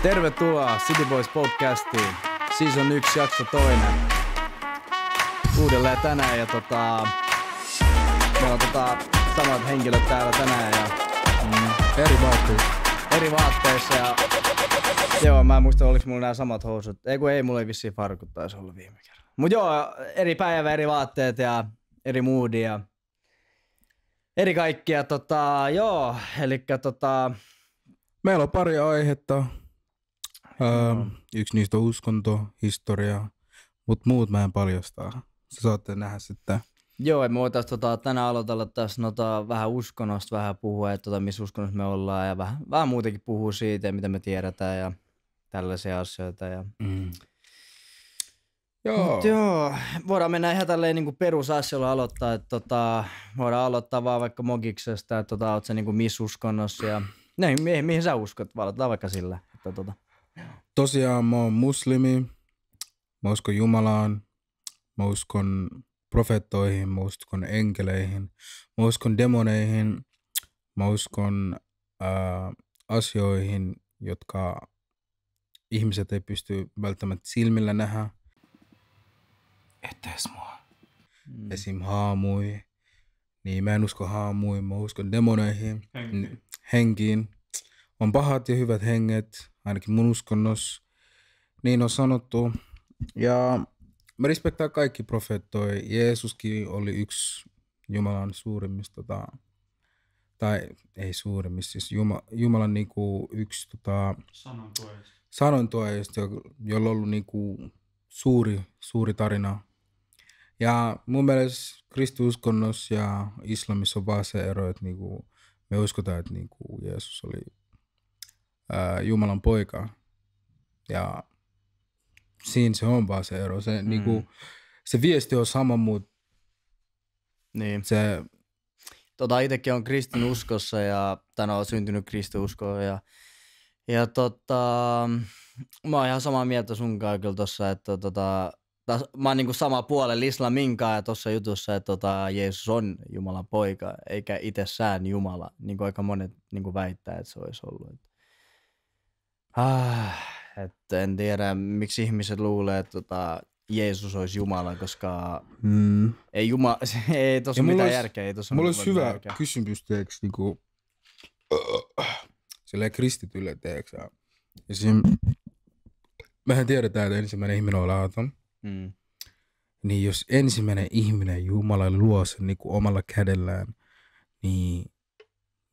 Tervetuloa City Boys podcastiin. Season 1, jakso 2. Uudelleen tänään ja meillä on samat henkilöt täällä tänään ja eri vaatteissa ja joo, mä en muista oliko mulla nämä samat housut. Ei mulla ei vissiin farkut taisi olla viime kerralla. Mut joo, eri päivä, eri vaatteet ja eri moodi ja eri kaikkia joo, elikkä meillä on pari aihetta. Yksi niistä on uskonto, historia, mutta muut mä en paljastaa. Sä saatte nähdä sitten. Joo, me voitaisiin tänään aloitella tässä vähän uskonnosta, vähän puhua, että missä uskonnossa me ollaan ja vähän muutenkin puhua siitä, mitä me tiedetään ja tällaisia asioita. Ja... Joo, voidaan mennä ihan tälleen niin perusasioilla aloittaa, että voidaan aloittaa vaan vaikka Mogiksesta, että oot sä niin missä uskonnossa ja mihin sä uskot, aloitetaan vaikka sillä. Että, Tosiaan mä oon muslimi, mä uskon Jumalaan, mä uskon profeettoihin, mä uskon enkeleihin, mä uskon demoneihin, mä uskon asioihin, jotka ihmiset ei pysty välttämättä silmillä nähdä. Etes mua. Esim. Haamui. Niin mä en usko haamuihin, mä uskon demoneihin, henkiin. On pahat ja hyvät henget, ainakin mun uskonnossa. Niin on sanottu. Ja mä respektaan kaikki profeettoja. Jeesuskin oli yksi Jumalan suurimmista, tai ei suurimmista, siis Jumalan niinku yksi sanontuojista, jolla on ollut niinku suuri tarina. Ja mun mielestä kristiuskonnossa ja islamissa on vaan se ero, että niinku me uskotaan, että niinku Jeesus oli Jumalan poika. Ja siinä se on vaan se ero. Se, niinku, se viesti on sama, mutta niin. Se... Itsekin on kristinuskossa ja tänään on syntynyt kristinuskoon ja mä oon ihan samaa mieltä sunkaan kyllä tossa, että mä oon niinku sama puolella islaminkaan ja tossa jutussa, että Jeesus on Jumalan poika eikä itsessään Jumala, niin kuin aika monet niinku väittää, että se olisi ollut. Että en tiedä, miksi ihmiset luulee, että Jeesus olisi Jumala, koska ei tossa mitään järkeä. Mulla olisi hyvä järkeä. Kysymys, teeksi, niinku, silleen kristitylle, teeksi. Mehän tiedetään, että ensimmäinen ihminen on laaton. Niin jos ensimmäinen ihminen Jumala luo sen niinku omalla kädellään, niin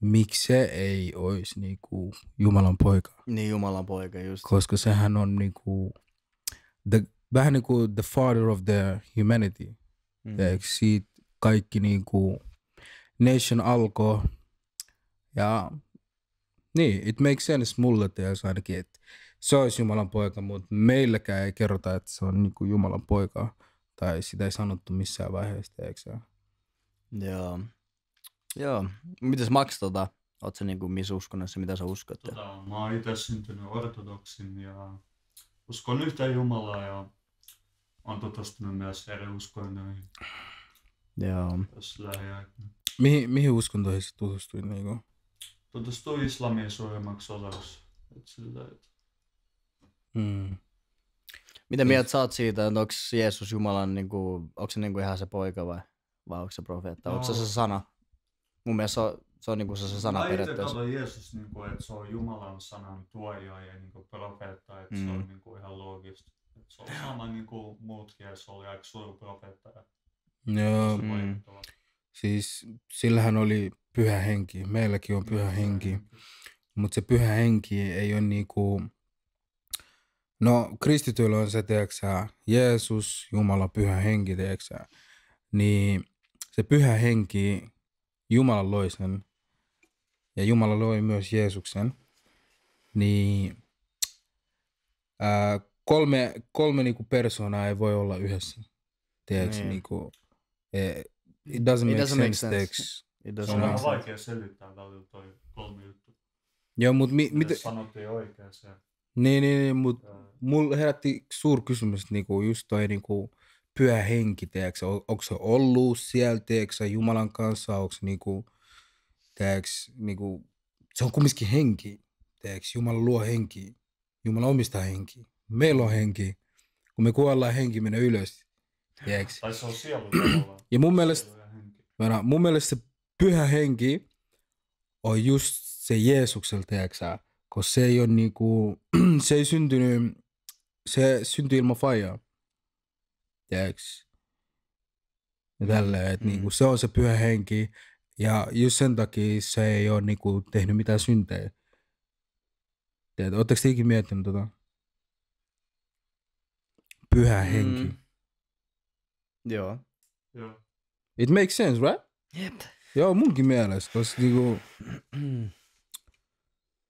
miksi se ei olisi niinku Jumalan poika? Niin, Jumalan poika just. Koska sehän on niinku vähän niinku the father of the humanity. Siitä kaikki niinku nation alkoi. Ja niin, it makes sense mulle teos ainakin, että se olisi Jumalan poika, mutta meilläkään ei kerrota, että se on niinku Jumalan poika. Tai sitä ei sanottu missään vaiheessa, eikö se? Joo. Mites Max, oot sä niinku missä uskonnossa, mitä sä uskot? Mä oon itse syntynyt ortodoksin ja uskon yhtä Jumalaa ja oon tutustunut myös eri uskontoihin. Joo. Tässä lähiaikana. Mihin uskontoihin sä tutustuit niinku? Tutustuin islamiin suurimmaksi osaksi. Mitä mieltä sä oot siitä, että onko Jeesus Jumalan, niinku, onko se niinku ihan se poika vai onko se profeetta? No. Onko se sana? Mun mielestä se on niinku se sana periaatteessa. Mä itse katson Jeesus, niinku, että se on Jumalan sanan tuoja ja niinku profeetta, että se on niinku ihan loogista. Et se on sama niinku muutkin ja se oli aika suuri profeetta. Joo, siis sillähän oli pyhä henki. Meilläkin on pyhä henki. Mutta se pyhä henki ei ole niinku... No, kristityillä on se, teeksä, Jeesus, Jumala, pyhä henki, teeksä. Niin se pyhä henki, Jumala loi sen. Ja Jumala loi myös Jeesuksen. Niin kolme niinku persoonaa ei voi olla yhdessä. Teeksä, niinku... It doesn't make sense. Se on aika vaikea selittää välillä toi 3 juttu. Joo, mut miten... Sanottiin oikein se. Niin, mutta mulla herätti suuri kysymys, että niinku just toi niinku pyhä henki, teeksä, onko se ollut siellä, teeksä, Jumalan kanssa, onko se niinku, teeksä, niinku, se on kumminkin henki, teeksä, Jumala luo henki. Jumala omistaa henkiä. Meillä on henki. Kun me kuollaan, henki menee ylös. Tiedätkö? Tai se on sielu tavallaan. Ja mun mielestä se pyhä henki on just se Jeesuksella, tiedätkö? Koska se ei ole niinku, se syntyi ilman faijaa. Tiedätkö? Ja tälleen, että niinku, se on se pyhä henki. Ja just sen takia se ei ole niinku tehnyt mitään syntejä. Tiedätkö? Oletteko te ikinä miettinyt tota? Pyhä henki. Joo. It makes sense, right? Jep. Joo, munkin mielestä, koska niinku...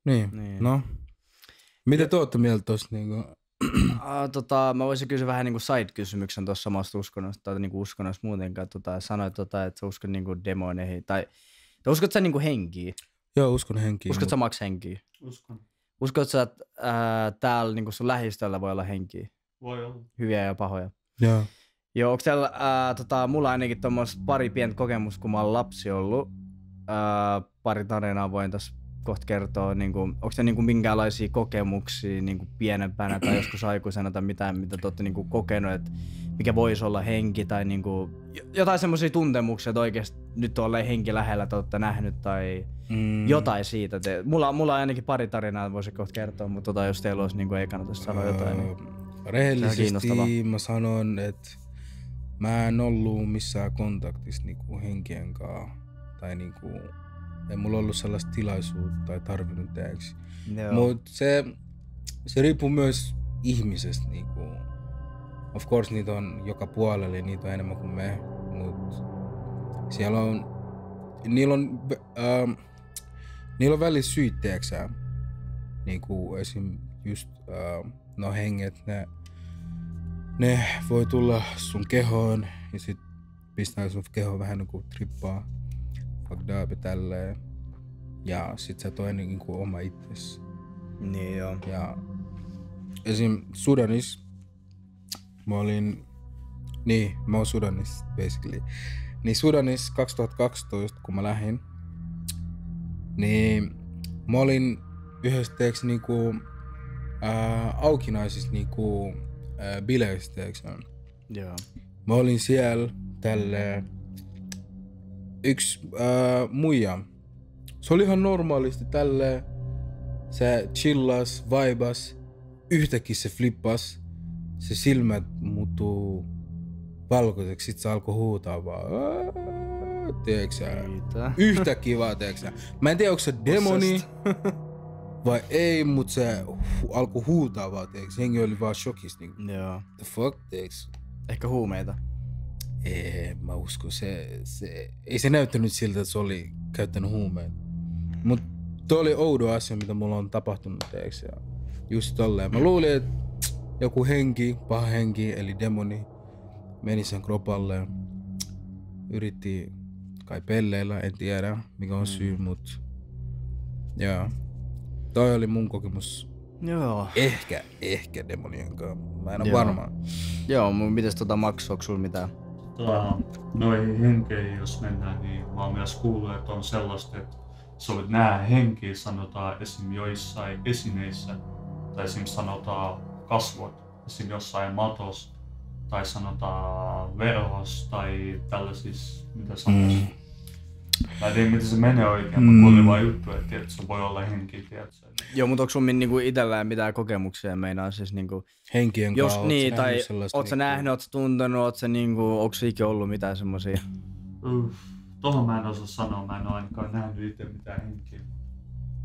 niin, no. Mitä te ootte mieltä tosta niinku? Mä voisin kysyä vähän niinku side-kysymyksen tuossa samasta uskonnosta, tai niinku uskonnosta muutenkaan. Sanoit, että sä uskot niinku demoneihin, tai uskot sä niinku henkiin? Joo, uskon henkiin. Uskot sä maks henkiin? Uskon. Uskot sä, että täällä niinku sun lähistöllä voi olla henkiä? Voi olla. Hyviä ja pahoja. Joo. Joo, onko teillä, mulla ainakin tuommoista pari pientä kokemusta, kun mä oon lapsi ollut. Pari tarinaa voin tässä kohta kertoa. Niinku, onko te niinku minkäänlaisia kokemuksia niinku pienempänä tai joskus aikuisena tai mitään, mitä te ootte niinku kokenut, että mikä voisi olla henki tai niinku, jotain semmoisia tuntemuksia, että oikeasti nyt on henki lähellä, te ootte nähnyt tai jotain siitä. Mulla on ainakin pari tarinaa, voisin kohta kertoa, mutta jos teillä olisi niinku ekana tästä sanoa jotain. Niin rehellisesti mä sanon, että mä en ollut missään kontaktissa niinku henkien kanssa. Tai niinku, ei mulla ollut sellaista tilaisuutta tai tarvinnut teeksi. Mut se riippuu myös ihmisestä. Niinku. Of course niitä on joka puolella ja niitä on enemmän kuin me. Mut siellä on, niillä on välillä syyt, teeksä. Niinku esim. Just no henget, ne voi tulla sun kehoon ja sit pistää sun kehoon vähän niinku trippaa, fucked up ja tälleen. Ja sit sä toinen niinku oma itses. Niin joo. Ja esim. Sudanissa mä oon Sudanissa basically. Niin Sudanissa 2012 kun mä lähdin, niin mä olin yhdessä teeksi niinku aukinaisissa niinku bileissä, teeksä. Joo. Mä olin siellä tälle yksi muija. Se oli ihan normaalisti tälle. Se chillas, vibas. Yhtäkkiä se flippas. Se silmät muuttuu valkoiseksi. Sit se alkoi huutaa vaan. Teeksä. Yhtäkkiä vaan, teeksä. Mä en tiedä, onko se demoni vai ei, mut se alkoi huutaa vaan, teeks. Jengi oli vaan shokissa niinku. Joo. The fuck, teeks. Ehkä huumeita. Ei, mä uskon, ei se näyttänyt siltä, että se oli käyttänyt huumeita. Mut toi oli oudo asia, mitä mulla on tapahtunut, teeks. Ja just tolleen. Mä luulin, että joku henki, paha henki, eli demoni, meni sen kropalle. Yritti kai pelleillä, en tiedä mikä on syy, mut joo. Toi oli mun kokemus. Joo. Ehkä demonien kanssa. Mä en oo varma. Joo, mites Max, onko sulla mitään? Noihin henkeihin jos mennään, niin mä oon myös kuullut, että on sellaista, että sä voit nähdä henkiä, sanotaan esim. Joissain esineissä, tai esim. Sanotaan kasvot, esim. Jossain matos, tai sanotaan verhos, tai tällaisissa, mitä sanois. Mä en tiedä, miten se menee oikein, mä kuulin vaan juttu, että se voi olla henki, tiedätkö? Joo, mutta onko sun niinku itsellään mitään kokemuksia, meinaa siis niinku... Henkien kanssa, niin, tai oot sä nähnyt, oot sä tuntenut, oot sä niinku, onko ikinä ollut mitään semmosia? Tohon mä en osaa sanoa, mä en oo ainakaan nähnyt itse mitään henkiä.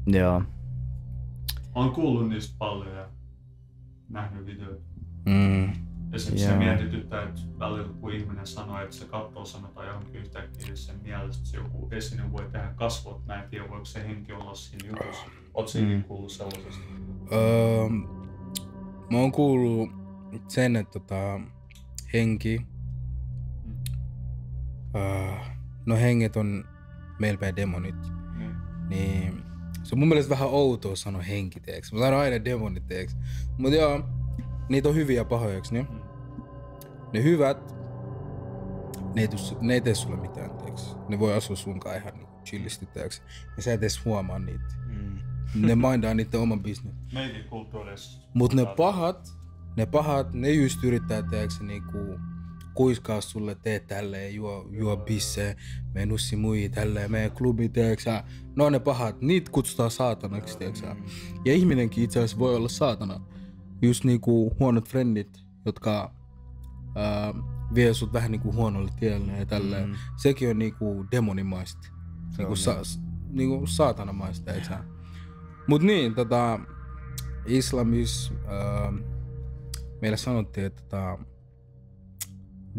Joo. Oon kuullut niistä paljon ja nähnyt videoita. Esimerkiksi se mietityttää, että välillä kun ihminen sanoo, että se katsoo sanotaan johonkin yhtäkkiä sen mielestä, että joku esine voi tehdä kasvot. Mä en tiedä, voiko se henki olla siinä jutussa. Oot sä ikinä kuullut sellaisesta? Mä oon kuullut sen, että henki. No henget on meillä päin demonit. Niin se on mun mielestä vähän outoa sanoa henki, teeks. Mä sanon aina demonit, teeks. Mut joo, niitä on hyviä ja pahoja, eiks niin? Ne hyvät, ne ei tee sulle mitään, teeks. Ne voi asua sunkaan ihan niin chillisti, teeks. Ja sä et edes huomaa niitä. Ne mindaa niiden oman bisnes. Meidän kulttuurissa. Mut ne pahat, ne just yrittää teeksä niinku kuiskaa sulle, tee tälleen, juo bissee, mene nussi mui tälleen, mene klubi, teeksä. No ne pahat, niitä kutsutaan saatanaksi, teeksä. Ja ihminenkin itse asiassa voi olla saatana. Just niinku huonot frendit, jotka vie sut vähän niinku huonolle tielle ja tälleen. Sekin on niinku demonimaista. Niinku saatanamaista, teeksä. Mut niin, islamis meille sanottiin, että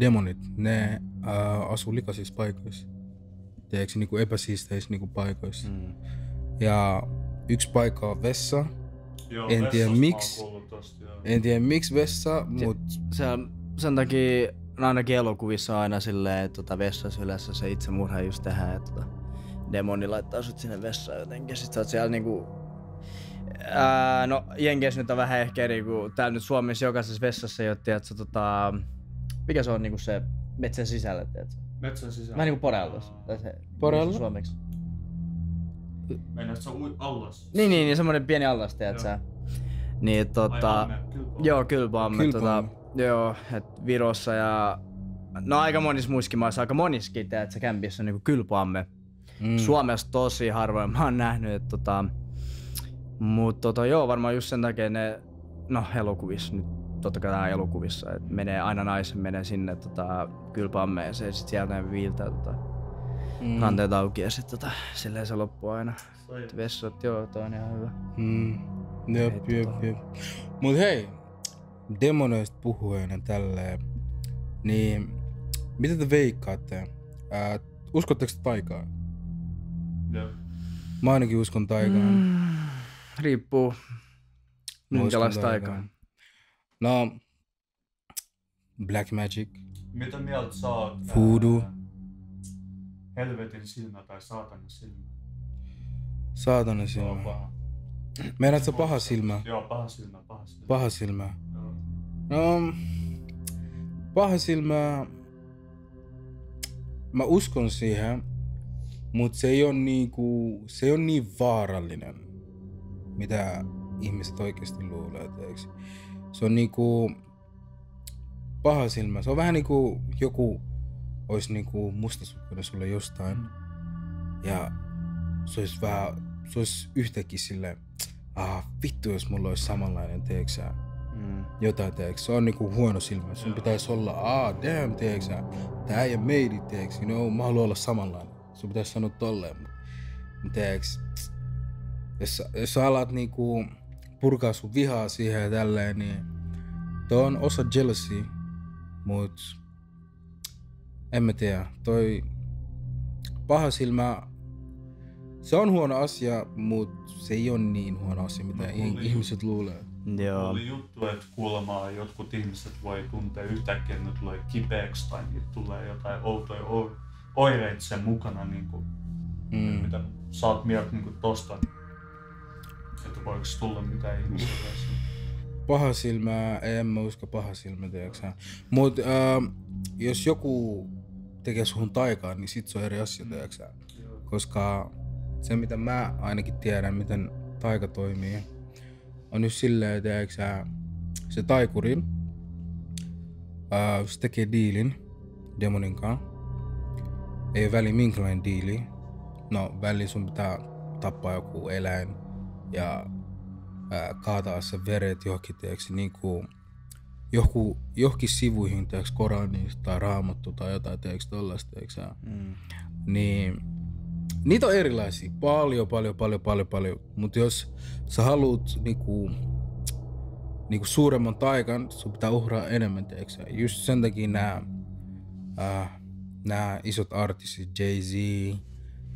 demonit, ne asuu likaisissa paikoissa. Tiedätkö, niinku epäsiisteissä niinku paikoissa. Ja yksi paikka on vessa. Joo, en tiedä miksi. Tosta, en tiedä miksi vessa, mut Sen takia ainakin elokuvissa aina silleen, että vessassa yleensä se itsemurha just tehdään, että demoni laittaa sut sinne vessaan jotenkin. Sit sä oot siellä niinku no Jenkeissä nyt on vähän ehkä eri kuin täällä nyt Suomessa jokaisessa vessassa jo, tiedätkö, mikä se on niinku se metsän sisällä, tiedätkö? Metsän sisällä. Vähän niinku porellos. Tai se Porello? suomeksi. Meinaat sä allas? Niin, semmonen pieni allas, tiedätkö? Niin joo, kylpaamme. Joo, et Virossa ja no aika monissa muissakin maissa, aika monissakin, tiedätkö, kämpissä on niinku kylpaamme. Suomessa tosi harvoin mä oon nähnyt, että mut joo, varmaan just sen takia ne, no elokuvissa nyt, totta kai tää elokuvissa, että menee aina naisen menee sinne kylpaammeen ja sit sieltä viiltää ranteet auki ja sit silleen se loppuu aina. Vessat, joo, toi on ihan hyvä. Jep. Mut hei, demoneista puhueena tälleen, niin mitä te veikkaatte? Uskotteko te taikaan? Joo. Mä ainakin uskon taikaan. Riippuu minkälaista taikaa. No, black magic. Mitä mieltä sä oot? Voodoo. Helvetin silmä tai saatanan silmä? Saatanan silmä. Paha. Meinaat sä paha silmä? Joo, paha silmä. Paha silmä. Joo. No, paha silmä. Mä uskon siihen, mut se ei ole niin vaarallinen, mitä ihmiset oikeesti luulee, teeksi. Se on niinku paha silmä. Se on vähän niinku joku ois niinku mustasukkainen sulle jostain. Ja se ois yhtäkkiä silleen, vittu jos mulla ois samanlainen, teeksä. Jotain, teeksä. Se on niinku huono silmä. Sun pitäis olla, damn, teeksä. Tää ei made it, teeksä. Mä haluan olla samanlainen. Sun pitäis sanoa tolleen. Teeksä. Jos sä alat niinku purkaa sun vihaa siihen ja tälleen, niin toi on osa jealousy, mut en mä tiedä. Toi paha silmä, se on huono asia, mut se ei ole niin huono asia, mitä ihmiset luulee. Joo. Oli juttu, että kuulemma jotkut ihmiset voi tuntea yhtäkkiä, että ne tulee kipeäksi tai niitä tulee jotain outoja oireita sen mukana. Niinku, mitä sä oot mieltä niinku tosta? Että voiko tulla mitään ihmisille? Paha silmää, en mä usko paha silmä, tiedäksä. Mut jos joku tekee suhun taikaa, niin sit se on eri asia, tiedäksä. Koska se mitä mä ainakin tiedän, miten taika toimii, on just silleen, tiedäksä, se taikuri, se tekee diilin demonin kanssa. Ei ole väliä minkälainen diili. No väliin sun pitää tappaa joku eläin ja kaataa sen veret johonkin, tiedätkö, niinku johonkin sivuihin, tiedätkö, Koranista tai Raamattu tai jotain, tiedätkö, tollaista, tiedätkö. Niin niitä on erilaisia, paljon. Mut jos sä haluut niinku suuremman taikan, sun pitää uhraa enemmän, tiedätkö. Just sen takia nää isot artistit, Jay-Z,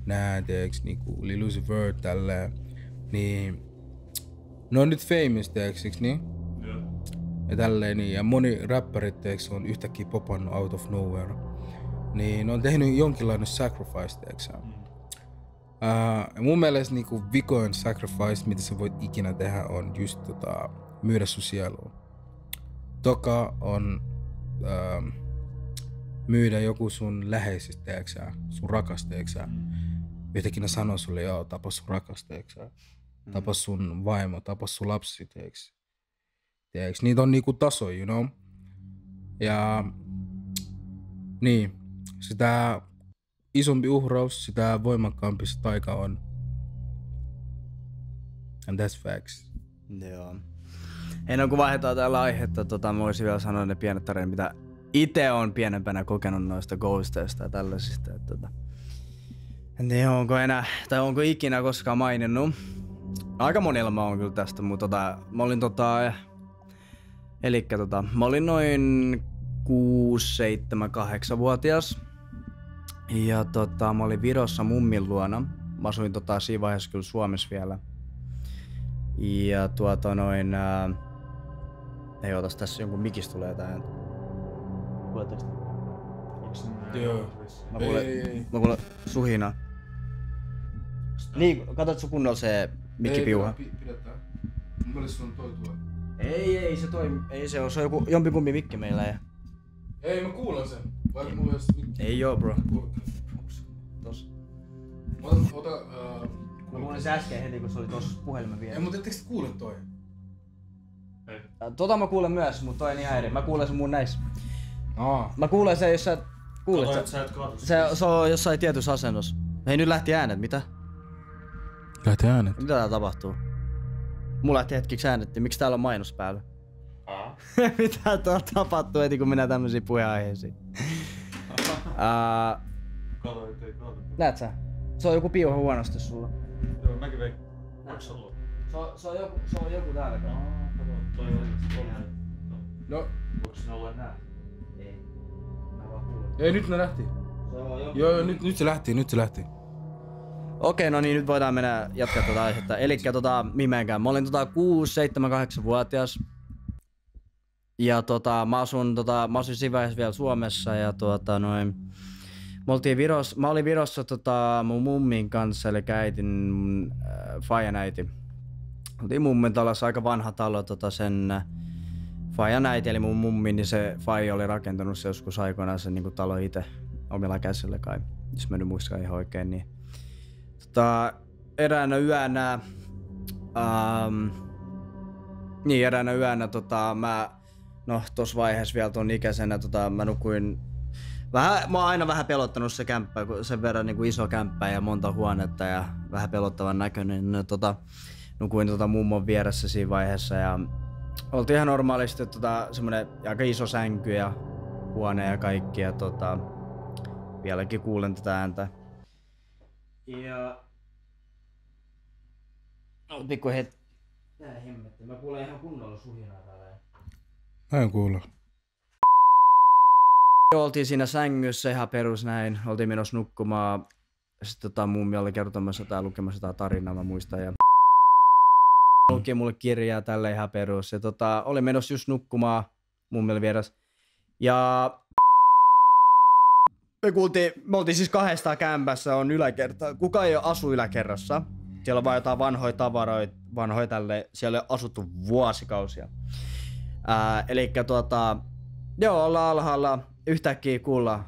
nää, tiedätkö, niinku Lil Uzi Vert, tälleen, niin ne on nyt famous, tiedätkö, niin? Joo. Ja tälleen, niin, ja moni räppärit, tiedätkö, on yhtäkkiä popannut out of nowhere. Niin ne on tehnyt jonkinlainen sacrifice, tiedätkö. Mun mielestä niinku vikoin sacrifice, mitä sä voit ikinä tehdä, on just myydä sun sielua. Toka on myydä joku sun läheisistä, tiedätkö, sun rakas, tiedätkö. Yhtäkkiä ne sanoo sulle, joo, tapa sun rakas, tiedätkö. tapas sun vaimo, tapas sun lapsi, tiiäks. Niitä on niinku tasoja, you know. Ja niin, sitä isompi uhraus, sitä voimakkaampi se taika on. And that's facts. Joo. Ei no kun vaihdetaan täällä aihetta, mä voisin vielä sanoa ne pienet tarinat, mitä ite on pienempänä kokenut noista ghosteista ja tällaisista. En tiedä onko enää, tai onko ikinä koskaan maininnut. Aika monilla mä oon kyllä tästä, mutta mä olin mä olin noin 6, 7, 8-vuotias. Ja mä olin Virossa mummin luona. Mä asuin siinä vaiheessa kyllä Suomessa vielä. Ja ei ootas tässä jonkun mikistä tulee tää ääntä. Kuuletteko te? Joo. Mä kuulen suhina. Niin, katsot sun kunnolla se mikkipiuha. Pidetään. Mun mielestä se on toi tuo. Ei se toimi. Ei se on joku jompikumpi mikki meillä ja... Ei, mä kuulen sen. Vaikka mulla ei Ei joo bro. Tossa. Mä kuulin se äsken heti kun se oli tossa puhelimen vielä. Ei, mutta ettekö te kuule toi? Ei. Mä kuulen myös, mut toi on ihan eri. Mä kuulen sen mun näissä. Aa. Mä kuulen sen, jos sä kuulet. Kato, et sä et kato. Se on jossain tietyssä asennossa. Ei nyt lähti äänet, mitä? Lähti äänet. Mitä täällä tapahtuu? Mulla lähti hetkiksi äänet, miksi täällä on mainos päällä? Mitä tuolla tapahtuu heti kun mennään tämmösiin puheenaiheisiin? Kato, ettei kato. Näet sä? Se on joku piuha huonosti sulla. Joo, mäkin vein. Onks se ollut? Se on joku täällä. Kato, toi on. No. Voiko sinä olla nää? Ei. Mä vaan kuulen. Ei, nyt ne lähti. Joo, nyt se lähti. Okei, no niin, nyt voidaan mennä jatkaa tätä aihetta. Elikkä mihin menkään. Mä olin 6, 7, 8-vuotias. Ja mä asuin siinä vaiheessa vielä Suomessa ja mä olin Virossa mun mummin kanssa, eli äitin fajan äiti. Oltiin mummin talossa, aika vanha talo, sen fajan äiti eli mun mummi, niin se faija oli rakentanut se joskus aikoinaan se niin talo itse omilla käsillä kai, jos mä nyt muistan ihan oikein. Niin, eräänä yönä mä tossa vaiheessa vielä ton ikäisenä mä nukuin mä oon aina vähän pelottanut se kämppä, kun sen verran niin kuin iso kämppä ja monta huonetta ja vähän pelottavan näköinen. Nukuin mummon vieressä siinä vaiheessa ja oltiin ihan normaalisti semmonen aika iso sänky ja huone ja kaikki ja vieläkin kuulen tätä ääntä. Ja pikku tää hemmetti, mä kuulen ihan kunnolla suhinaa täällä. Mä en kuule. Oltiin siinä sängyssä ihan perus näin, oltiin menossa nukkumaan. Sitten mummi oli kertomassa tai lukemassa jotain tarinaa, mä muistan. Ja luki mulle kirjaa tälle ihan perus. Ja oli menossa just nukkumaan mummille vieras. Ja me oltiin siis 200 kämpässä, on yläkerta. Kuka ei asu yläkerrassa. Siellä on vaan jotain vanhoja tavaroita, siellä on asuttu vuosikausia. Elikkä joo, ollaan alhaalla. Yhtäkkiä kuullaan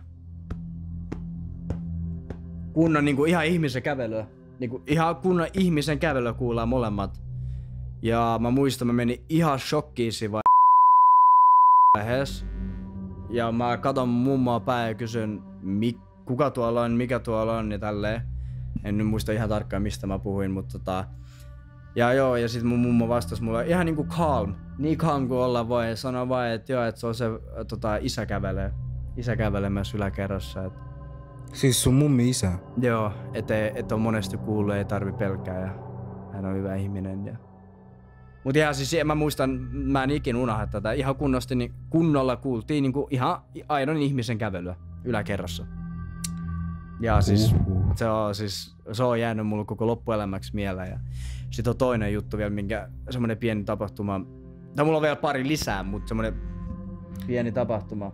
kunnon niinku ihan ihmisen kävelyä. Niinku ihan kunnon ihmisen kävelyä kuullaan molemmat. Ja mä muistan, mä menin ihan shokkiin siinä vaiheessa. Ja mä katon mummoa päin ja kysyn, kuka tuolla on, mikä tuolla on ja tälleen. En nyt muista ihan tarkkaan mistä mä puhuin, mutta ja joo, ja sit mun mummo vastasi mulle ihan niinku calm. Niin calm kuin olla voi, ja sanoi vaan, että joo, että se on se isä kävelee myös yläkerrassa. Siis sun mummi isä? Joo, että on monesti kuullut, ei tarvi pelkää ja hän on hyvä ihminen. Ja... Mut ihan siis mä muistan, mä en ikin unohda tätä, ihan kunnolla kuultiin niinku ihan aidon ihmisen kävelyä yläkerrassa. Ja siis se on jäänyt mulle koko loppuelämäksi mieleen. Ja sit on toinen juttu vielä, minkä semmonen pieni tapahtuma. Tai mulla on vielä pari lisää, mutta semmonen pieni tapahtuma.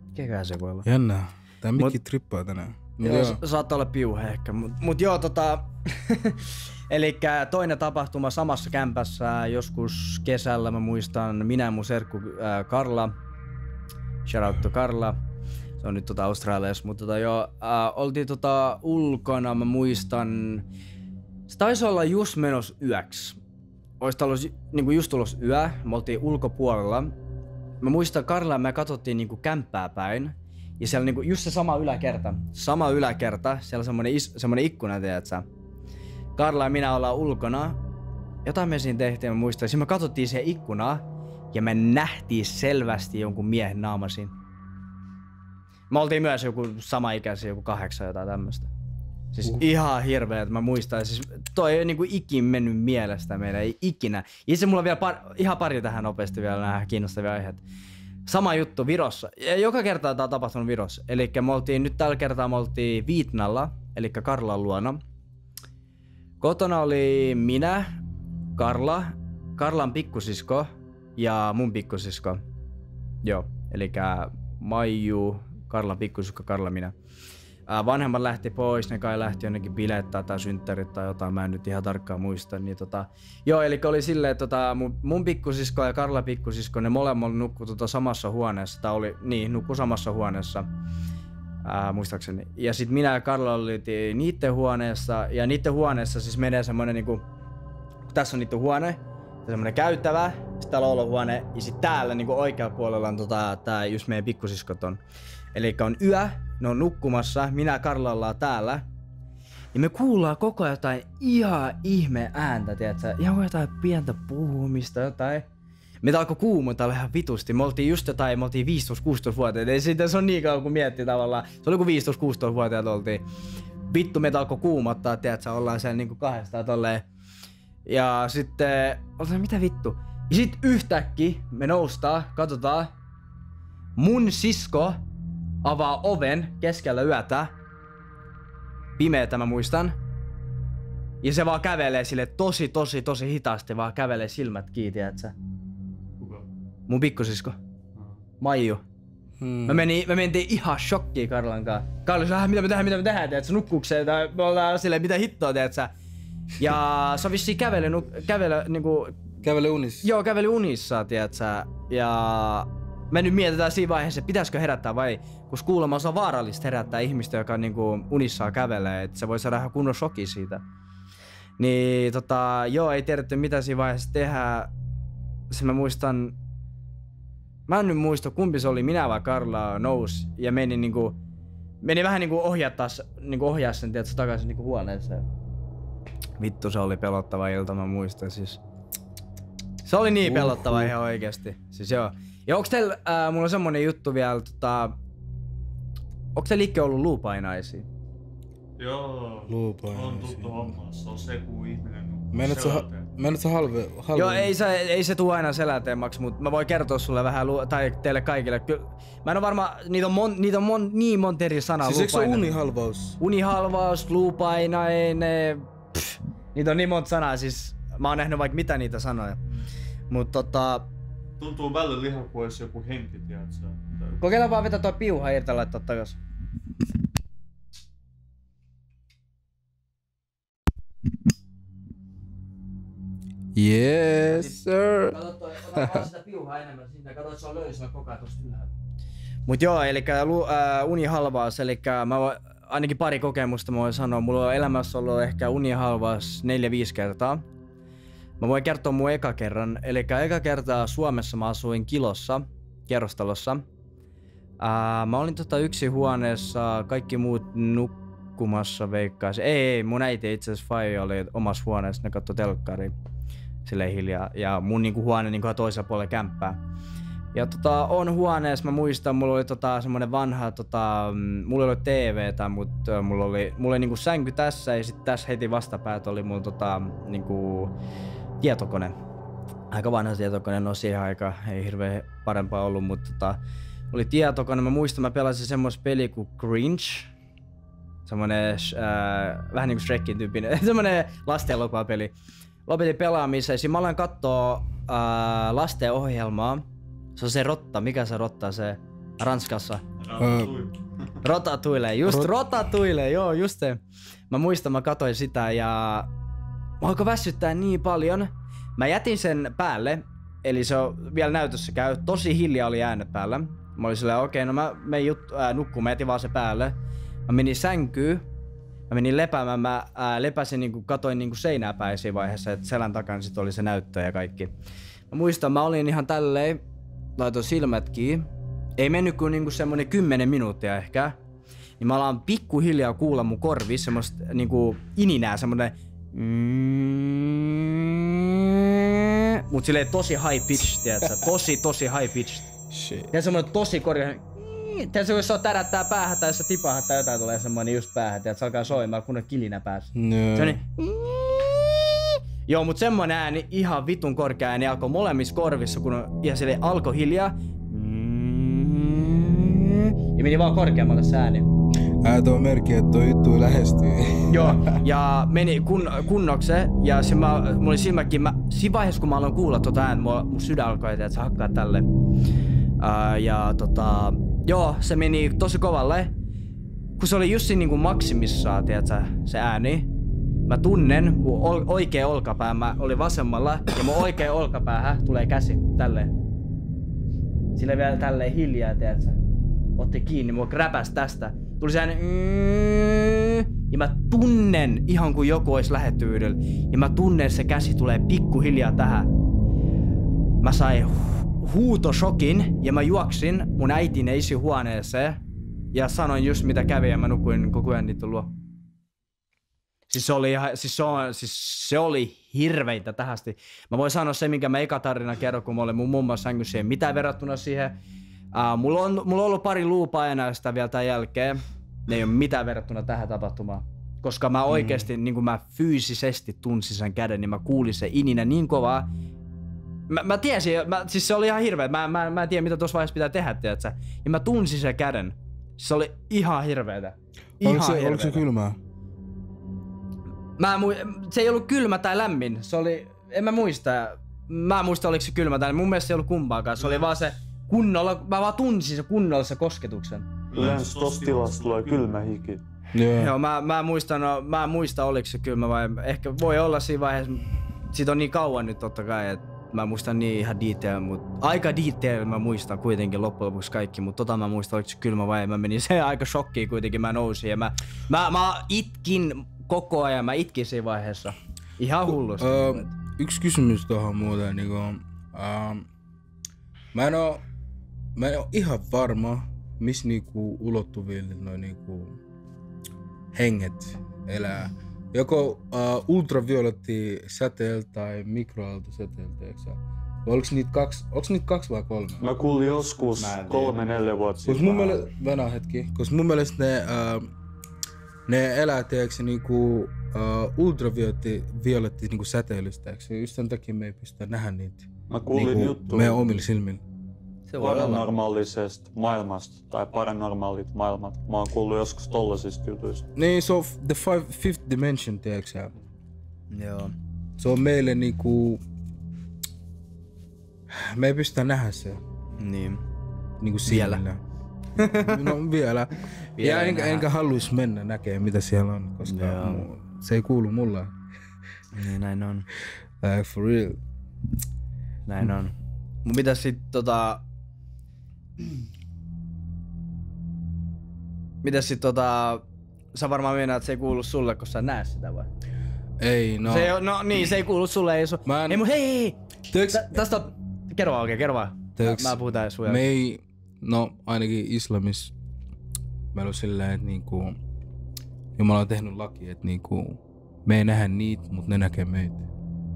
Mikäköhän se voi olla? Jännää. Tää mikki trippaa tänään. Joo, saattaa olla piuha ehkä. Mut joo, elikkä toinen tapahtuma samassa kämpässä joskus kesällä, mä muistan, minä ja mun serkku Karla. Shout out to Karla. Se on nyt Australiassa, mutta oltiin ulkona, mä muistan, Se taisi olla just menossa yöksi. Ois niinku just tulos yö, me oltiin ulkopuolella. Mä muistan Karla ja me katsottiin niinku kämppää päin. Ja siellä niinku just se sama yläkerta, siellä semmonen ikkuna, tiedätkö? Karla ja minä ollaan ulkona. Jotain me siinä tehtiin, mä muistan. Sitten me katsottiin siihen ikkunaa ja me nähtiin selvästi jonkun miehen naama siinä. Me oltiin myös joku sama ikäisiä, joku 8 jotain tämmöstä. Siis ihan hirveä, että mä muistan. Siis toi ei niinku ikin mennyt mielestä meidän, ei ikinä. Itse mulla on vielä ihan pari tähän nopeasti vielä nämä kiinnostavia aiheet. Sama juttu Virossa. Ja joka kerta tää on tapahtunut Virossa. Elikkä nyt tällä kertaa me oltiin Viitnalla, elikkä Karlan luona. Kotona oli minä, Karla, Karlan pikkusisko ja mun pikkusisko. Joo, elikkä Maiju, Karlan pikkusisko, Karla, minä. Vanhemmat lähti pois, ne kai lähti jonnekin bilettää tai synttärit tai jotain, mä en nyt ihan tarkkaan muista. Niin joo, eli oli silleen, että mun pikkusisko ja Karla pikkusisko, ne molemmat nukkui samassa huoneessa, tai nukkui samassa huoneessa, muistaakseni. Ja sit minä ja Karla oli niitten huoneessa, ja niitten huoneessa siis menee semmonen niinku, tässä on niitten huone, semmonen käytävä, sit täällä on olohuone, ja sit täällä niinku oikealla puolella on tää just meidän pikkusiskot on. Elikkä on yö, ne on nukkumassa, minä ja Karla ollaan täällä. Ja me kuullaan koko ajan jotain ihan ihme ääntä, tiiätsä? Ihan jotain pientä puhumista, jotain. Meitä alkoi kuumottaa ihan vitusti. Me oltiin 15-16-vuotiaat. Ei siitä se on niin kauan kun miettii tavallaan. Se oli kuin 15-16-vuotiaat oltiin. Vittu meitä alkoi kuumottaa, tiiätsä? Ollaan siellä niinku kahdestaan tolleen. Ja sitten, ollaan mitä vittu? Ja sit yhtäkkiä me noustaan, katsotaan. Mun sisko avaa oven keskellä yötä. Pimeetä mä muistan. Ja se vaan kävelee sille tosi hitaasti, vaan kävelee silmät kiinni, tiiätsä? Kuka? Mun pikkusisko. Maiju. Me mentiin ihan shokkiin Karlan kanssa. Karla sanoi, mitä me tehdään, tiiätsä? Nukkuuko se? Me ollaan silleen, mitä hittoa, tiiätsä? Ja se on vissiin Kävele unissa. Joo, käveli unissa, tiiätsä? Ja me nyt mietitään siinä vaiheessa, pitäisikö herättää vai, koska kuulemma se on vaarallista herättää ihmistä, joka niinku unissaan kävelee, että se voi saada ihan kunnon shoki siitä. Niin joo, ei tiedetty mitä siinä vaiheessa tehdä. Se mä muistan, mä en nyt muista kumpi se oli, minä vai Karla nousi ja meni vähän niinku ohjaa sen tiedätkö, takaisin niinku huoneeseen. Vittu, se oli pelottava ilta, mä muistan siis. Se oli niin pelottava ihan oikeesti. Siis joo. Ja onks teillä, mulla on semmonen juttu vielä, onks teillä ikään ollut luupainaisia? Joo, Luupainaisia. on tuttu homma. Se on se, kun ihminen nukkuu Meinaat sä halve? Joo, ei se tuu aina seläteemaksi, mutta mä voin kertoa sulle vähän, tai teille kaikille. Kyllä, mä en oo varma, niitä on niin monta eri sanaa. Siis eikö se unihalvaus? Unihalvaus, luupainainen, niitä on niin monta sanaa, siis mä oon nähnyt vaikka mitä niitä sanoja. Mut tuntuu välillä ihan kuin olisi joku henki, tiiätsä? kokeillaan vaan vetää toi piuha irti ja laittaa takas. Yes sir. Ota vaan sitä piuhaa enemmän sinne, katso että se on löysillä koko ajan tosta ylhäällä. Mut joo, elikkä unihalvaus, elikkä mä voin, ainakin pari kokemusta mä voin sanoa, mulla on elämässä ollut ehkä unihalvaus 4-5 kertaa. Mä voin kertoa mun eka kerran, elikkä eka kertaa Suomessa mä asuin Kilossa, kerrostalossa. Mä olin yksin huoneessa, kaikki muut nukkumassa veikkaisin. Ei, mun äiti itse asiassa faija oli omassa huoneessa, ne katsoi telkkaria silleen hiljaa. Ja mun huone toisella puolella kämppää. Ja on huoneessa, mä muistan, mulla oli semmonen vanha, mulla ei ollut TVtä, mutta mulla oli sänky tässä ja sitten tässä heti vastapäät oli mulla tietokone. Aika vanha tietokone, no siihen aikaan ei hirveän parempaa ollut, mutta oli tietokone. Mä muistan, mä pelasin semmoista peliä kuin Grinch. Semmonen vähän niinku Shrekin tyyppinen, semmonen lasten elokuvapeli. Lopetin pelaamisen ja mä aloin kattoo lasten ohjelmaa. Se on se rotta, mikä se rotta se Ranskassa? Ratatouille, just Ratatouille, joo just se. Mä muistan, mä katoin sitä ja mä alkoi väsyttää niin paljon. Mä jätin sen päälle, eli se on vielä näytössä käy, tosi hiljaa oli äänet päällä. Mä olin silleen, okei, no mä menen nukkuun, mä jätin vaan se päälle. Mä menin sänkyyn, Mä menin lepäämään, mä lepäsin niinku, katoin niinku seinää päin siinä vaiheessa, että selän takana sit oli se näyttö ja kaikki. Mä muistan, mä olin ihan tälleen, laitoin silmät kiinni. Ei mennyt kuin niinku semmonen 10 minuuttia ehkä. Niin mä alan pikkuhiljaa kuulla mun korvissa semmoista niinku ininää, semmonen mut silleen tosi high pitch, tiedätkö? Tosi high pitch. Shit. Ja semmonen tosi korkea. Tiedätkö, jos se tärättää päähän tai se tipahat tai jotain tulee semmonen just päähän, tiedätkö? Se alkaa soimaan kunnon kilinä päässä. No. Joo, mut semmonen ääni, ihan vitun korkea ääni alkoi molemmissa korvissa, ja sille alkoi hiljaa. Ja meni vaan korkeammalle se ääni. Tuo merkki, että toi juttu lähestyy. Joo, ja meni kunnokseen, ja mulla oli silmäkin, siinä vaiheessa kun mä aloin kuulla tota ääntä, mun sydän alkoi, että se hakkaa tälle. Joo, se meni tosi kovalle. Kun se oli just siinä niinku maksimissaan, tiedätkö, se ääni. Mä tunnen mun oikea olkapää, mä olin vasemmalla, ja mun oikea olkapäähän tulee käsi, tälleen. Sillä vielä tälleen hiljaa, tiedätkö. Otti kiinni, mua räpäs tästä. Tuli se ääni, ja mä tunnen ihan kuin joku olisi lähettyydellä. Ja mä tunnen, se käsi tulee pikkuhiljaa tähän. Mä sain huutoshokin ja mä juoksin mun äitin ja isin huoneeseen. Ja sanoin just mitä kävi ja mä nukuin koko ajan niitä luo. Se oli hirveitä tähästi. Mä voin sanoa se, minkä mä eka tarina kerron, kun mä olin mun mumman sängyssä. Ei mitään verrattuna siihen. Mulla on ollut pari luupainausta vielä tämän jälkeen. Ne ei ole mitään verrattuna tähän tapahtumaan. Koska mä oikeesti, niin kun mä fyysisesti tunsin sen käden, niin mä kuulin se ininä niin kovaa. Mä tiesin, siis se oli ihan hirveä. Mä en tiedä mitä tuossa vaiheessa pitää tehdä, tiedätkö? Ja mä tunsin sen käden. Se oli ihan hirveetä. Oliko se kylmää? Se ei ollut kylmä tai lämmin. Se oli, en mä muista. Mä en muista oliko se kylmä tai mun mielestä se ei ollut kumpaakaan. Se oli vaan se kunnolla, mä vaan tunsin se kunnolla se kosketuksen. Yleensä tossa tilassa tulee kylmä hiki. Yeah. Joo, mä en muista oliko se kylmä vai ehkä voi olla siinä vaiheessa. Siitä on niin kauan nyt totta kai, että mä muistan niin ihan detail, mutta aika detail mä muistan kuitenkin loppujen lopuksi kaikki, mutta mä muistan oliko se kylmä vai mä menin se aika shokkiin kuitenkin, mä nousin ja mä itkin koko ajan, mä itkin siinä vaiheessa. Ihan hullusti. Yksi kysymys tuohon muuten, niinku, mä en oo ihan varma, missä niinku ulottuville noin niinku henget elää. Joko ultravioletti säteellä tai mikroaaltosäteellä, tiiäksä? Onko niitä kaksi vai 3? Mä kuulin joskus 3-4 vuotta sitten. Koska mun mielestä ne elää, tiiäksä, niinku ultravioletti niinku säteilystä, just sen takia me ei pystytä nähdä niitä. Mä kuulin niinku juttua meidän omilla silmillä. paranormaalisesta maailmasta tai paranormaalit maailmat. Mä oon kuullut joskus tollasista jutuista. Niin, so the fifth dimension, tiiäksä? Joo. Se on meille niinku... Me ei pystytä nähdä se. Niin. Niinku silmillä. No vielä. Ja enkä haluis mennä näkemään mitä siellä on, koska se ei kuulu mulle. Niin näin on. For real. Näin on. Mun pitäis sit Mitäs sit sä varmaan meinaat, että se ei kuulu sulle, kun sä näet sitä vai? Ei, no. Se ei kuulu sulle, ei ei mut hei! Tästä kerro vaan. Mä puhutaan sun me ei, no ainakin islamissa meillä on silleen, että niinku Jumala on tehnyt laki, että niinku me ei nähdä niitä, mut ne näkee meitä.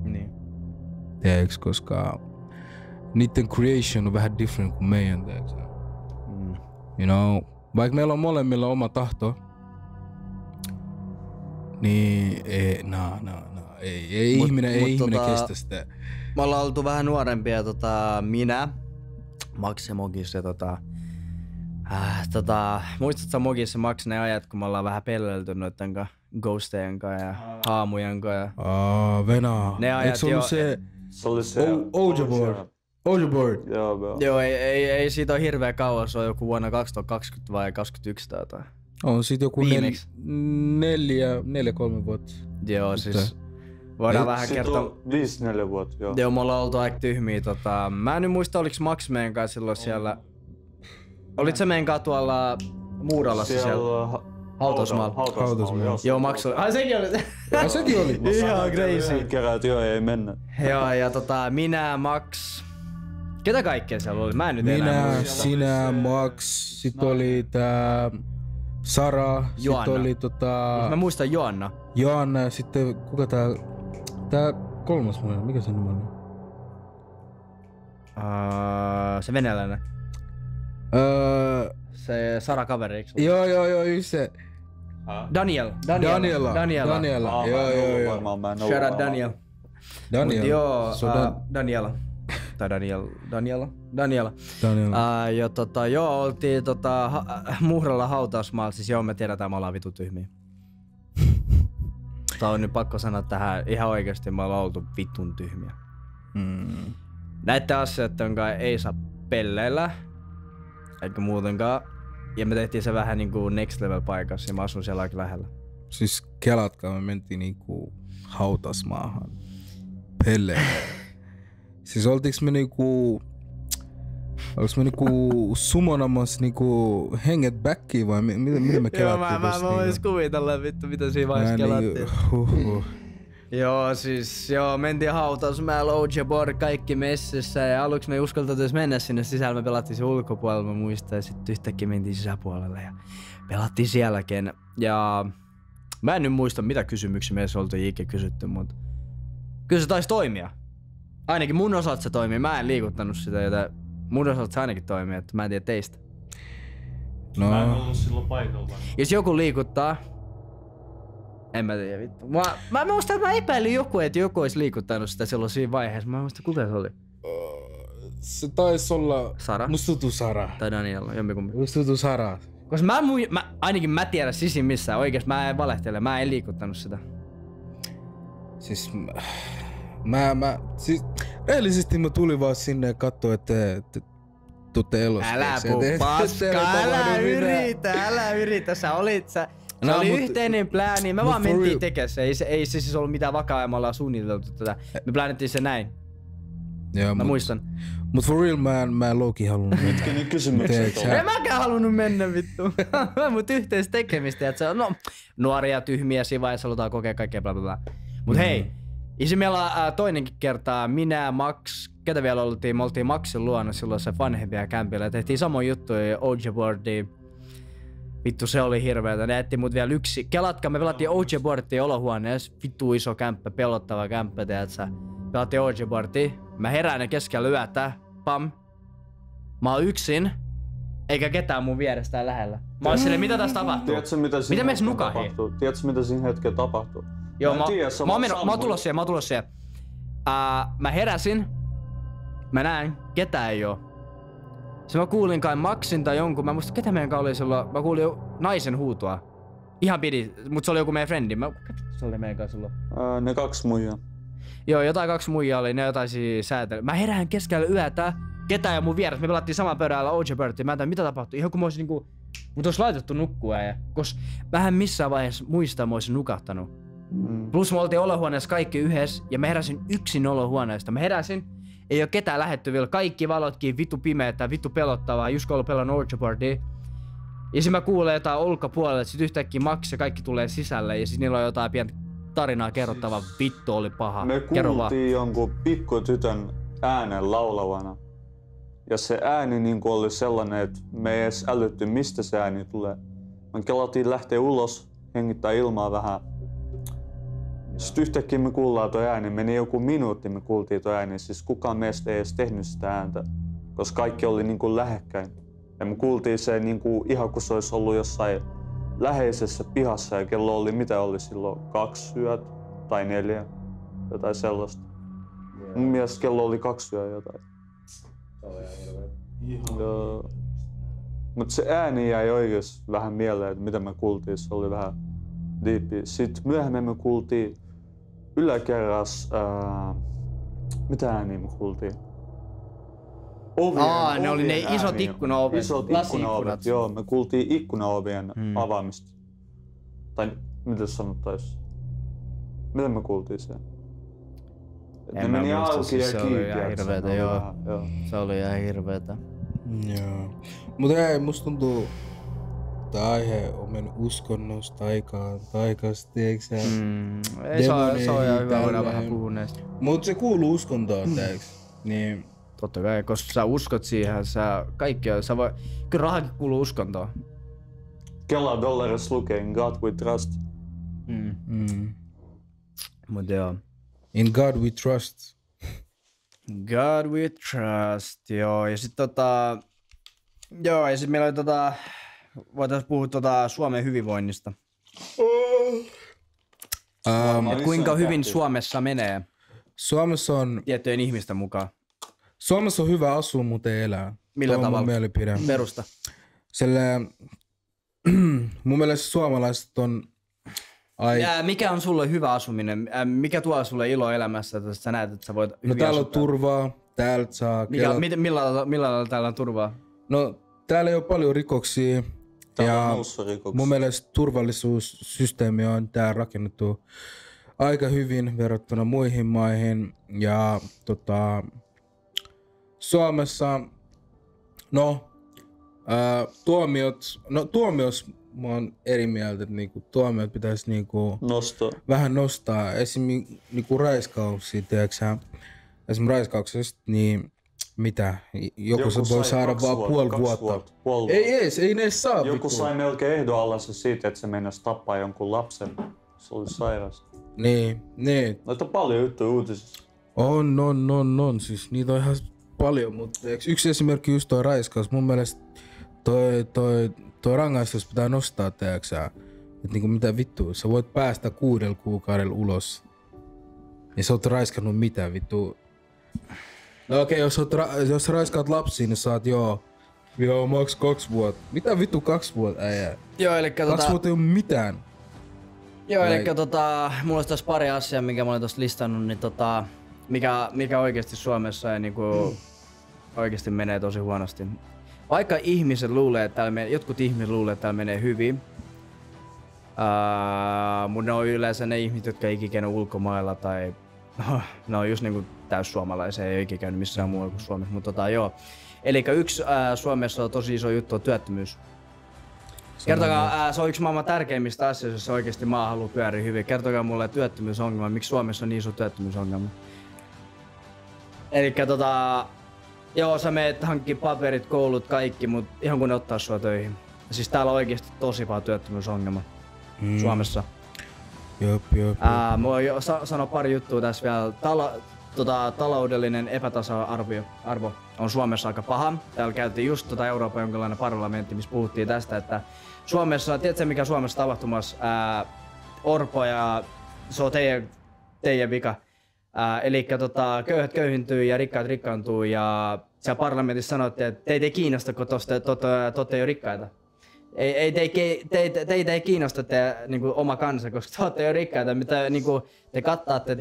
Niin. Tiedätkö, koska niiden creation on vähän different kuin meidän, tiedätkö? You know, vaikka meillä on molemmilla oma tahto, niin ei ihminen kestä sitä. Me ollaan oltu vähän nuorempia, minä, Max ja Mogis ja muistatko Mogis ja Max ne ajat, kun me ollaan vähän pellelty noitten ghostejen kanssa ja haamujen kanssa? Venä. Ne ajat eikö se ollut se Ojoboard? Joo, ei siitä ole hirveä kauan, se on joku vuonna 2020 vai 2021 tai jotain. On siitä joku 4-3 vuotta. Joo, siis voidaan vähän kertoa. 5-4 vuotta, joo. Joo, me ollaan oltu aika tyhmiä. Mä en nyt muista, oliks Max meidän kanssa silloin siellä. Olit sä meidän kanssa tuolla Muuralassa siellä? Hautausmaalla. Joo, Max oli. Ai sekin oli. Sekin oli. Ihan crazy. Kerran, että joo, ei mennä. Joo, ja minä, Max. Ketä kaikkea siellä oli? Mä en nyt enää Minä, muista. sinä, Max, sit oli tää Sara, Joanna. sit oli Mä muistan Joanna. Joanna ja sitten kuka tää kolmas muija, mikä sen nimi oli? Se venäläinen. Öö, Se Sara kaveri, eikö? joo, just se. Daniela. Joo. Shout out Daniel. Mut joo, Daniela. Tai Daniela. Joo, oltiin Muhralla hautausmaalla. Siis joo, me tiedetään, me ollaan vitu tyhmiä. Tää on nyt pakko sanoa tähän ihan oikeesti, me ollaan oltu vitun tyhmiä. Näitten asioiden kanssa ei saa pelleillä. Eikä muutenkaan. Ja me tehtiin se vähän niinku next level paikassa ja mä asun siellä aika lähellä. Siis kelatkaa, me mentiin niinku hautasmaahan pelleen. Siis oltiinko me niinku summonamassa niinku henget backiin vai mitä me kelattiin Joo, mä vois kuvitella vittu mitä siinä vaiheessa kelattiin. Joo, siis mentiin hautausmaalla, OG-board, kaikki messissä ja aluksi me ei uskaltaisi edes mennä sinne sisällä, me pelattiin se ulkopuolella, mä muistan, ja sitten yhtäkkiä mentiin sisäpuolelle ja pelattiin sielläkin. Ja mä en nyt muista mitä kysymyksiä meissä oltiin ikinä kysytty, mutta kyllä se taisi toimia. Ainakin mun osalta se toimii, mä en liikuttanut sitä, joten mun osalta se ainakin toimii, että mä en tiedä teistä. No. Mä en ollut silloin paikalla. Jos joku liikuttaa, en mä tiedä vittu. Mä muistan, että mä epäilin että joku olisi liikuttanut sitä silloin siinä vaiheessa. Mä muistan, kuka se oli. Se taisi olla Sara? Musta tuntuu Sara. Tai Daniela, jompikumpi. Musta tuntuu Sara. Koska ainakin mä tiedän sisimmissään oikeesti, mä en valehtele, mä en liikuttanut sitä. Siis siis reellisesti mä tulin vaan sinne ja katsoin, että tuutte elossa. Älä puu paskaa, älä yritä, sä olit Se oli yhteinen plääni, me vaan mentiin tekemään se, ei se siis ollut mitään vakaa ja me ollaan suunniteltu tätä. Me plänittiin se näin. Joo, mä muistan. Mut for real mä en low-key halunnut mennä. Mitkä ne kysymykset on? En mäkään halunnut mennä vittu. Mut yhteistä tekemistä, että se on nuoria tyhmiä siinä vaiheessa halutaan kokea kaikkea bla bla bla. Mut hei, isi meillä toinenkin kertaa, minä, Max, ketä vielä oltiin? Me oltiin Maxin luona silloin se vanhempia kämpillä. Tehtiin samoin juttuja OG-boardia. Vittu se oli hirveetä, ne jätti mut vielä yksi. Kelatkaa, me pelattiin OG-boardia olohuoneessa. Vittu iso kämppä, pelottava kämppä, tiiätsä. Pelattiin OG-boardia. Mä herään ne keskellä yötä. Pam. Mä oon yksin. Eikä ketään mun vierestään lähellä. Mä oon silleen, mitä tässä tapahtuu? Tiedätkö mitä meissä nukahii? Tiedätkö mitä siinä hetkellä tapahtuu? Joo, mä oon tullut siihen. Mä heräsin. Mä näin, ketään ei oo. Se mä kuulin kai Maxin tai jonkun, mä muista ketä meidän kanssa oli silloin, mä kuulin naisen huutoa. Ihan pidi, mut se oli joku meidän frendi. Se oli meidän kanssa silloin. Ne kaksi muijaa. Joo, jotain kaksi muijaa oli, ne jotain säätely. Mä herään keskellä yötä, ketään ja mun vieressä, me pelattiin saman pöydällä OG-Birdia. Mä en tiedä mitä tapahtui, ihan kun mä oisin niinku, mut ois laitettu nukkua ja koska vähän missään vaiheessa muistaa mä oisin nukahtanut. Plus me oltiin olohuoneessa kaikki yhdessä ja mä heräsin yksin olohuoneesta. Mä heräsin, ei oo ketään lähetty vielä, kaikki valotkin vittu pimeetä, vittu pelottavaa, just kun ollut pelannut OG-boardia. Ja sit mä kuulen jotain ulkopuolelle, sit yhtäkkiä Max ja kaikki tulee sisälle ja sit niillä on jotain pientä tarinaa kerrottavaa, vittu oli paha. Me kuultiin jonkun pikkutytön äänen laulavana. Ja se ääni niinku oli sellainen, että me ei edes älytty mistä se ääni tulee. Me kelattiin lähteä ulos, hengittää ilmaa vähän. Sitten yhtäkkiä me kuullaan tuo ääni, meni joku minuutti me kuultiin tuo ääni, siis kukaan meistä ei edes tehnyt sitä ääntä, koska kaikki oli niinku lähekkäin. Ja me kuultiin se niinku ihan kun se olisi ollut jossain läheisessä pihassa ja kello oli mitä oli silloin 2 yötä tai 4, jotain sellaista. Mun mielestä kello oli 2 yötä jotain. Joo. Mut se ääni jäi oikeesti vähän mieleen, että mitä me kuultiin, se oli vähän diippi. Sitten myöhemmin me kuultiin yläkerras, mitä ääniä me kuultiin? Ne oli ne isot ikkunaovet. Isot ikkunaovet, joo. Me kuultiin ikkunaovien avaamista. Tai mitä sanottais? Mitä me kuultiin sen? Ne meni auki ja kiinni. Se oli ihan hirveetä. Joo. Mutta ei, musta tuntuu tää aihe on mennyt uskonnosta taikasta, tiiäks sä? Ei se on ihan hyvä, voidaan vähän puhua näistä. Mut se kuuluu uskontoon, tiiäks? Niin. Totta kai, koska sä uskot siihen, kyllä rahakin kuuluu uskontoon. Kela dollarissa lukee in God we trust. Mut joo. In God we trust. God we trust, joo. Ja sit ja sit meillä oli voitais puhua Suomen hyvinvoinnista. Et kuinka hyvin Suomessa menee Suomessa on tiettyjen ihmisten mukaan? Suomessa on hyvä asua, mutta ei elää. Millä tavalla? Mun mielipide. Perusta. Mun mielestä suomalaiset on mikä on sulle hyvä asuminen? Mikä tuo sulle ilo elämässä, että sä näet, että sä voit hyvin täällä on asua? turvaa, täältä saa... Millä lailla täällä on turvaa? No täällä ei ole paljon rikoksia. Ja mun mielestä turvallisuussysteemi on tää rakennettu aika hyvin verrattuna muihin maihin. Ja Suomessa, tuomios mä oon eri mieltä, että niinku tuomiot pitäisi niinku vähän nostaa. Esimerkiksi niinku raiskauksia, tiedätkö? Esimerkiksi raiskauksesta, niin mitä? Joku se voi saada vaan puoli vuotta. Ei ne edes saa. Joku sai melkein ehdonalaisen siitä, että se meinasi tappaa jonkun lapsen. Se oli sairas. Niin. Noita on paljon juttuja uutisissa. On. Siis niitä on ihan paljon, mutta yksi esimerkki just toi raiskaus. Mun mielestä toi rangaistus pitää nostaa, tiedäksä. Et niinku mitä vittua, sä voit päästä 6 kuukaudella ulos. Ja sä oot raiskannut mitä vittu. No okei, jos raiskaat lapsia, niin saat joo maks 2 vuotta. Mitä vittu 2 vuotta äijä? Joo, elikkä 2 vuotta ei oo mitään. Joo, elikkä mulla olisi tässä pari asiaa, minkä mä olen tossa listannut, niin mikä oikeesti Suomessa ja niinku oikeesti menee tosi huonosti. Vaikka jotkut ihmiset luulee, että täällä menee hyvin, mutta ne on yleensä ne ihmiset, jotka ei ikinä käynyt ulkomailla tai ne on just niinku täyssuomalaisia, ei ole ikinä käynyt missään muualla kuin Suomessa, mutta joo. Elikkä yksi Suomessa on tosi iso juttu on työttömyys. Kertokaa, se on yksi maailman tärkeimmistä asioista, jos oikeesti maa haluaa pyöriä hyvin. Kertokaa mulle työttömyysongelma, miksi Suomessa on niin iso työttömyysongelma. Elikkä joo, sä meet hankki paperit, koulut, kaikki, mut ihan kun ne ottaa sua töihin. Siis täällä on oikeesti tosi paljon työttömyysongelma Suomessa. Jop. Mä voin sanoa pari juttua tässä vielä. Taloudellinen epätasa-arvo on Suomessa aika paha. Täällä käytiin just Euroopan jonkinlainen parlamentti, missä puhuttiin tästä, että Suomessa, tiedätkö mikä Suomessa tapahtumassa? Orpo ja se on teidän vika. Elikkä köyhät köyhintyy ja rikkaat rikkaantuu ja siellä parlamentissa sanottiin, että teitä ei kiinnosta, kun te olette jo rikkaita. Teitä ei kiinnosta niinku oma kansa, koska te olette jo rikkaita, mitä niinku, te kattaatte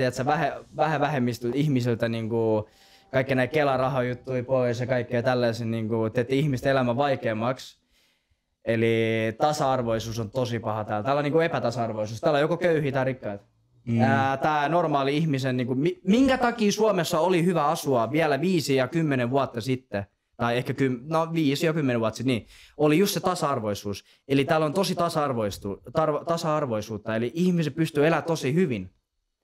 vähän vähemmistöltä ihmisiltä niinku, kaikki näitä Kela-rahajuttuja pois ja kaikkea tällaisen, niinku, teette ihmisten elämän vaikeammaksi. Eli tasa-arvoisuus on tosi paha täällä. Täällä on niinku epätasa-arvoisuus. Täällä on joko köyhiä tai rikkaita. Tää normaali ihmisen, niinku, minkä takia Suomessa oli hyvä asua vielä 5 ja 10 vuotta sitten, tai ehkä 5 ja 10 vuotta sitten, niin oli just se tasa-arvoisuus. Eli täällä on tosi tasa-arvoisuutta, eli ihmiset pystyy elämään tosi hyvin.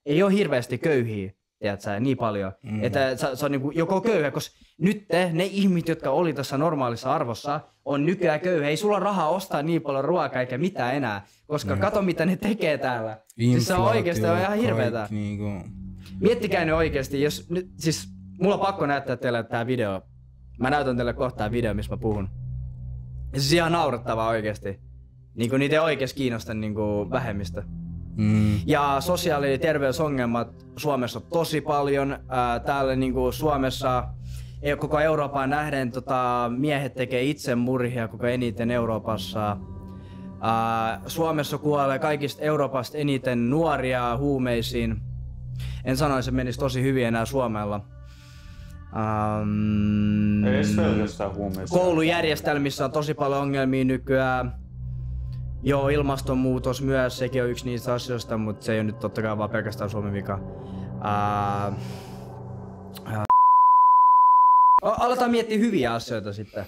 Ei ole hirveästi köyhiä, tiedätkö, niin paljon. Että se on niinku joko köyhä, koska nyt ne ihmiset, jotka oli tässä normaalissa arvossa, on nykyään köyhä. Ei sulla ole rahaa ostaa niin paljon ruokaa eikä mitään enää, koska kato mitä ne tekee täällä. Siis se on oikeesti ihan hirveetä. Niinku. Miettikää nyt oikeesti, jos nyt, siis mulla on pakko näyttää teille tää video. Mä näytän teille kohta tää video, missä mä puhun. Ja siis ihan naurettavaa oikeesti. Niinku niitä ei oikeesti kiinnosta niinku vähemmistö. Ja sosiaali- ja terveysongelmat Suomessa on tosi paljon. Täällä niinku Suomessa koko Euroopan nähden miehet tekee itsemurhia koko eniten Euroopassa. Suomessa kuolee kaikista Euroopasta eniten nuoria huumeisiin. En sanoisi, että menisi tosi hyvin enää Suomella. Ei edes pelkästään huumeista. Koulujärjestelmissä on tosi paljon ongelmia nykyään. Joo, ilmastonmuutos myös, sekin on yksi niistä asioista, mutta se ei ole nyt totta kai vaan pelkästään Suomen vika. Aletaan miettiä hyviä asioita sitten.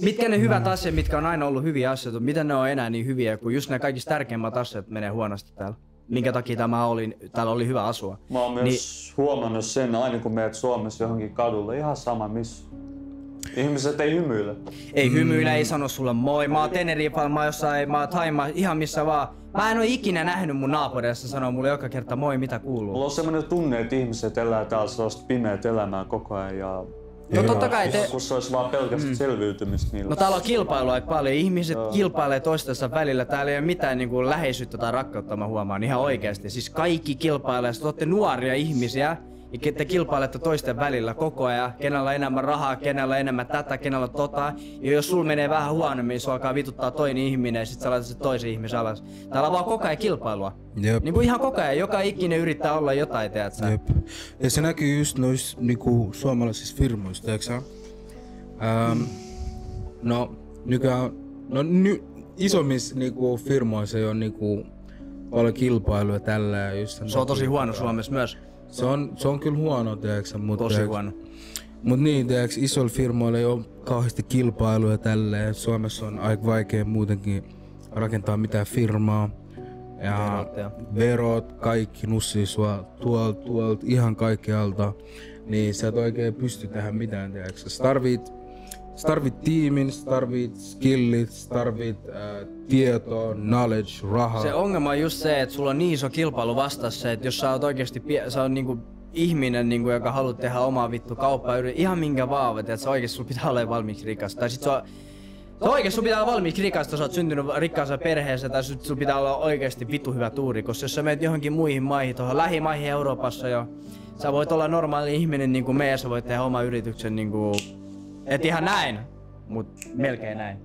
mitkä ne hyvät asiat, mitkä on aina ollut hyviä asioita, miten ne on enää niin hyviä, kun just ne kaikista tärkeimmät asiat menee huonosti täällä. Minkä takia täällä oli hyvä asua. Mä oon myös huomannut sen, aina kun meet Suomessa johonkin kadulle, ihan sama missä. Ihmiset ei hymyile. Ei hymyile, ei sano sulle moi. Mä oon Tenerifalla, mä oon Thaimaa, ihan missä vaan. Mä en oo ikinä nähnyt mun naapureissa sanoa mulle joka kerta moi, mitä kuuluu. Mulla on semmoinen tunne, että ihmiset elää täällä sellaista pimeät elämää koko ajan ja... No totta kai kun se olisi vaan pelkästään selviytymistä niillä. No täällä on kilpailua aika paljon. Ihmiset kilpailee toistensa välillä. Täällä ei ole mitään niinku läheisyyttä tai rakkautta, mä huomaan ihan oikeesti. Siis kaikki kilpailee. Sitten olette nuoria ihmisiä ja te kilpailette toisten välillä koko ajan. Kenellä on enemmän rahaa, kenellä on enemmän tätä, kenellä on tota. Ja jos sul menee vähän huonommin, sun alkaa vituttaa toinen ihminen ja sit sä laitat sen toisen ihmisen alas. Täällä on vaan koko ajan kilpailua. Jep. Niinku ihan koko ajan. Joka ikinen yrittää olla jotain, teet sä. Jep. Ja se näkyy just noissa niinku suomalaisissa firmoissa, tiedätkö sä? No nykyään, isommissa niinku firmoissa ei oo niinku paljon kilpailua tällä ja just sen Se on tosi huono Suomessa myös. Se on kyllä huono, tiedätkö, mutta Tosi huono. Mut niin, tiedätkö, isoilla firmoilla ei oo kauheasti kilpailua tälleen. Suomessa on aika vaikea muutenkin rakentaa mitään firmaa. Ja verot, kaikki nussii sua tuolta, ihan kaikkialta. Niin sä et oikein pysty tähän mitään, tiedätkö. Sä tarvit tiimin, sä tarvit skillit, sä tarvit tietoa, knowledge, rahaa. Se ongelma on just se, että sulla on niin iso kilpailu vastassa, että jos sä oot oikeesti sä oot niinku ihminen, niinku, joka haluat tehdä omaa vittu kauppaa, ihan minkä vaan, että sä oikeesti sulla pitää olla valmiiksi rikas. Tai sit oikeesti sulla pitää olla valmiiksi rikas, jos sä oot syntynyt rikkaassa perheessä, tai sulla pitää olla oikeesti vittu hyvä tuuri, koska jos sä menet johonkin muihin maihin, tuohon lähimaihin Euroopassa jo, sä voit olla normaali ihminen niinku me ja sä voit tehdä oma yrityksen niinku, et ihan näin, mut melkein näin.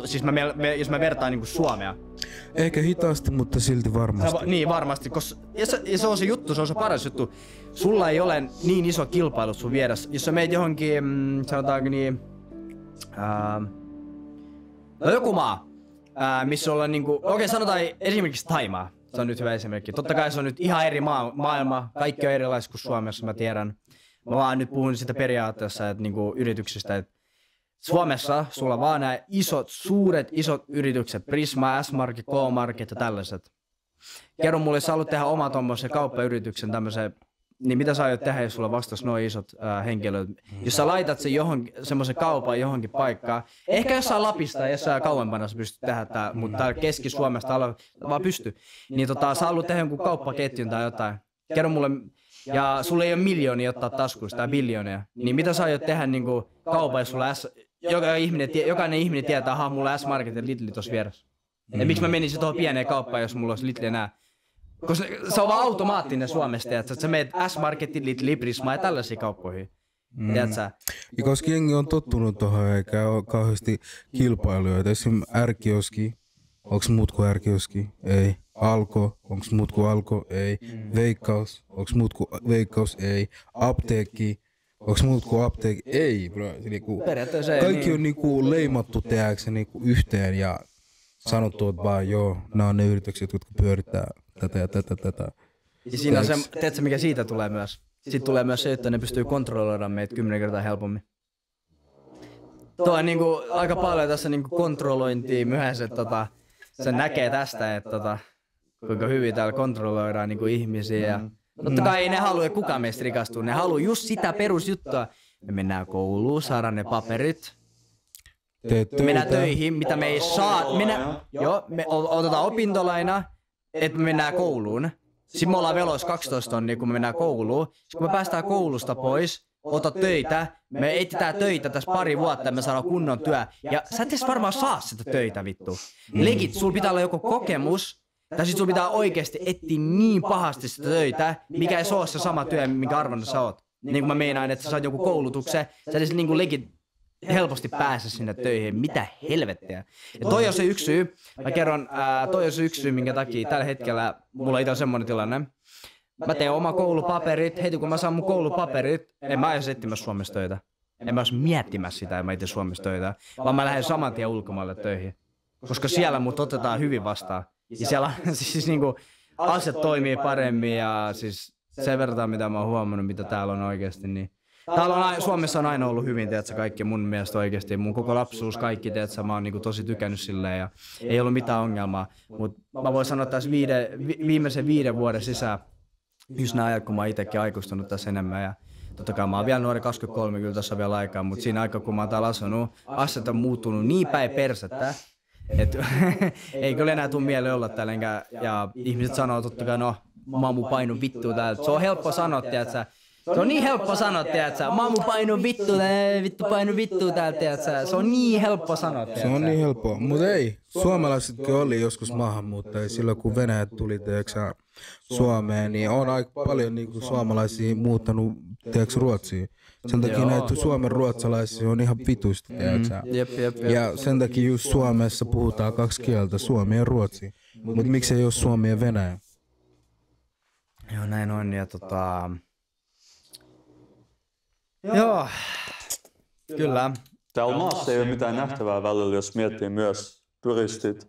Siis jos mä vertaan niinku Suomea. Ehkä hitaasti, mutta silti varmasti. Niin varmasti, ja se on se juttu, se on se paras juttu. Sulla ei ole niin iso kilpailu sun vieressä. Jos sä meet johonkin, sanotaanko niin, no joku maa, missä ollaan niinku, okei sanotaan esimerkiksi Thaimaa. Se on nyt hyvä esimerkki. Totta kai se on nyt ihan eri maailma, kaikki on erilaista kuin Suomessa, mä tiedän. Mä vaan nyt puhun sitä periaatteessa, että niinku yrityksistä, että Suomessa sulla on vaan nämä suuret yritykset, Prisma, S-Market, K-Market ja tällaiset. Kerro mulle, jos sä haluat tehdä oma tommosen kauppayrityksen tämmösen, niin mitä sä aiot tehdä, jos sulla vastas noin isot henkilöt? Jos sä laitat sen semmosen kaupan johonkin paikkaan, ehkä jossain Lapista ja jossain kauempana sä pystyt tehdä tää, mutta täällä Keski-Suomesta vaan pysty. Niin sä haluat tehdä jonkun kauppaketjun tai jotain. Kerro mulle, ja sulla ei ole miljoonia ottaa taskuista tai biljoonia, niin mitä sä aiot tehdä niinku kaupan, jos sulla jokainen ihminen tietää, että mulla S-Market ja Lidl tossa vieressä. Ja miksi mä menisin tuohon pieneen kauppaan, jos mulla olisi Lidl enää? Koska se on vaan automaattinen Suomesta, että sä meet S-Marketin, Lidl, Prisma ja tällaisiin kauppoihin. Tiedätkö? Ja koska jengi on tottunut tohon eikä ole kauheasti kilpailijoita. Esimerkiksi R-kioski, onks muut kuin R-kioski? Ei. Alko, onks muut kuin Alko? Ei. Veikkaus, onks muut kuin Veikkaus? Ei. Apteekki, onks muut kuin apteekki? Ei, bro. Niinku, kaikki niin. On niinku leimattu tehdäksä niinku yhteen ja sanottu, että vaan joo, nää on ne yritykset, jotka pyörittää tätä ja tätä. Ja siinä on se, tiedätkö mikä siitä tulee myös? Siitä tulee myös se, että ne pystyy kontrolloida meitä 10 kertaa helpommin. Tuo on niinku aika paljon tässä niinku kontrollointia myös, että se näkee tästä, että kuinka hyvin täällä kontrolloidaan niinku ihmisiä. Ja totta kai ei ne halua kukaan meistä rikastua, ne haluaa just sitä perusjuttua. Me mennään kouluun, saadaan ne paperit. Me mennään töihin, mitä me ei saa. Me otetaan opintolaina, että me mennään kouluun. Sitten me ollaan veloissa 12 tonnia, kun me mennään kouluun. Sitten kun me päästään koulusta pois, ota töitä. Me etsitään töitä tässä pari vuotta ja me saadaan kunnon työ. Ja sä et edes varmaan saa sitä töitä, vittu. Legit, sulla pitää olla joko kokemus, tai sit sulla pitää oikeesti etsiä niin pahasti sitä töitä, mikä ei se ole se sama työ, minkä arvonnut sä oot. Niin kuin mä meinaan, että sä saat joku koulutuksen, sä edes niinku legit helposti pääse sinne töihin. Mitä helvettiä. Ja toi on se yksi syy. Mä kerron, toi on se yksi syy, minkä takia tällä hetkellä mulla itse on semmonen tilanne. Mä teen oma koulupaperit. Heti kun mä saan mun koulupaperit, en mä edes etsimässä Suomessa töitä. En mä edes miettimässä sitä, että mä itse Suomessa töitä. Vaan mä lähden saman tien ulkomaille töihin. Koska siellä mut otetaan hyvin vastaan. Ja siellä siis niinku asiat toimii paremmin ja siis sen verran mitä mä oon huomannut, mitä täällä on oikeesti, niin Suomessa on aina ollut hyvin, tiedätkö, kaikki mun mielestä oikeesti. Mun koko lapsuus, kaikki, tiedätkö, mä oon niinku tosi tykännyt silleen ja ei ollut mitään ongelmaa. Mut mä voin sanoa tässä viimeisen 5 vuoden sisään, just nää ajat, kun mä oon itekin aikuistunut tässä enemmän ja totta kai mä oon vielä nuori 23, kyllä tässä on vielä aikaa, mutta siinä aikaa kun mä oon täällä asunut, asiat on muuttunut niin päin persettä, että ei kyllä enää tule mieleen olla täällä ja ihmiset sanoo totta kai, no mamu painu vittu täältä. Se on helppo sanoa, tiedätkö? Se on niin helppo sanoa, tiedätkö? Mamu painu vittu täältä, tiedätkö? Se on niin helppo sanoa, tiedätkö? Se on niin helppoa, mutta ei. Suomalaisetkin oli joskus maahanmuuttajia silloin, kun Venäjät tuli, tiedätkö, Suomeen, niin on aika paljon niin suomalaisia muuttanut, tiedätkö, Ruotsiin. Sen takia näitä Suomen ruotsalaisia on ihan vituista, tiedätkö? Jep. Ja sen takia just Suomessa puhutaan 2 kieltä, suomi ja ruotsi. Mutta miksei ole suomi ja venäjä? Joo, näin on ja joo, kyllä. Täällä maassa ei ole mitään nähtävää välillä, jos miettii myös turistit.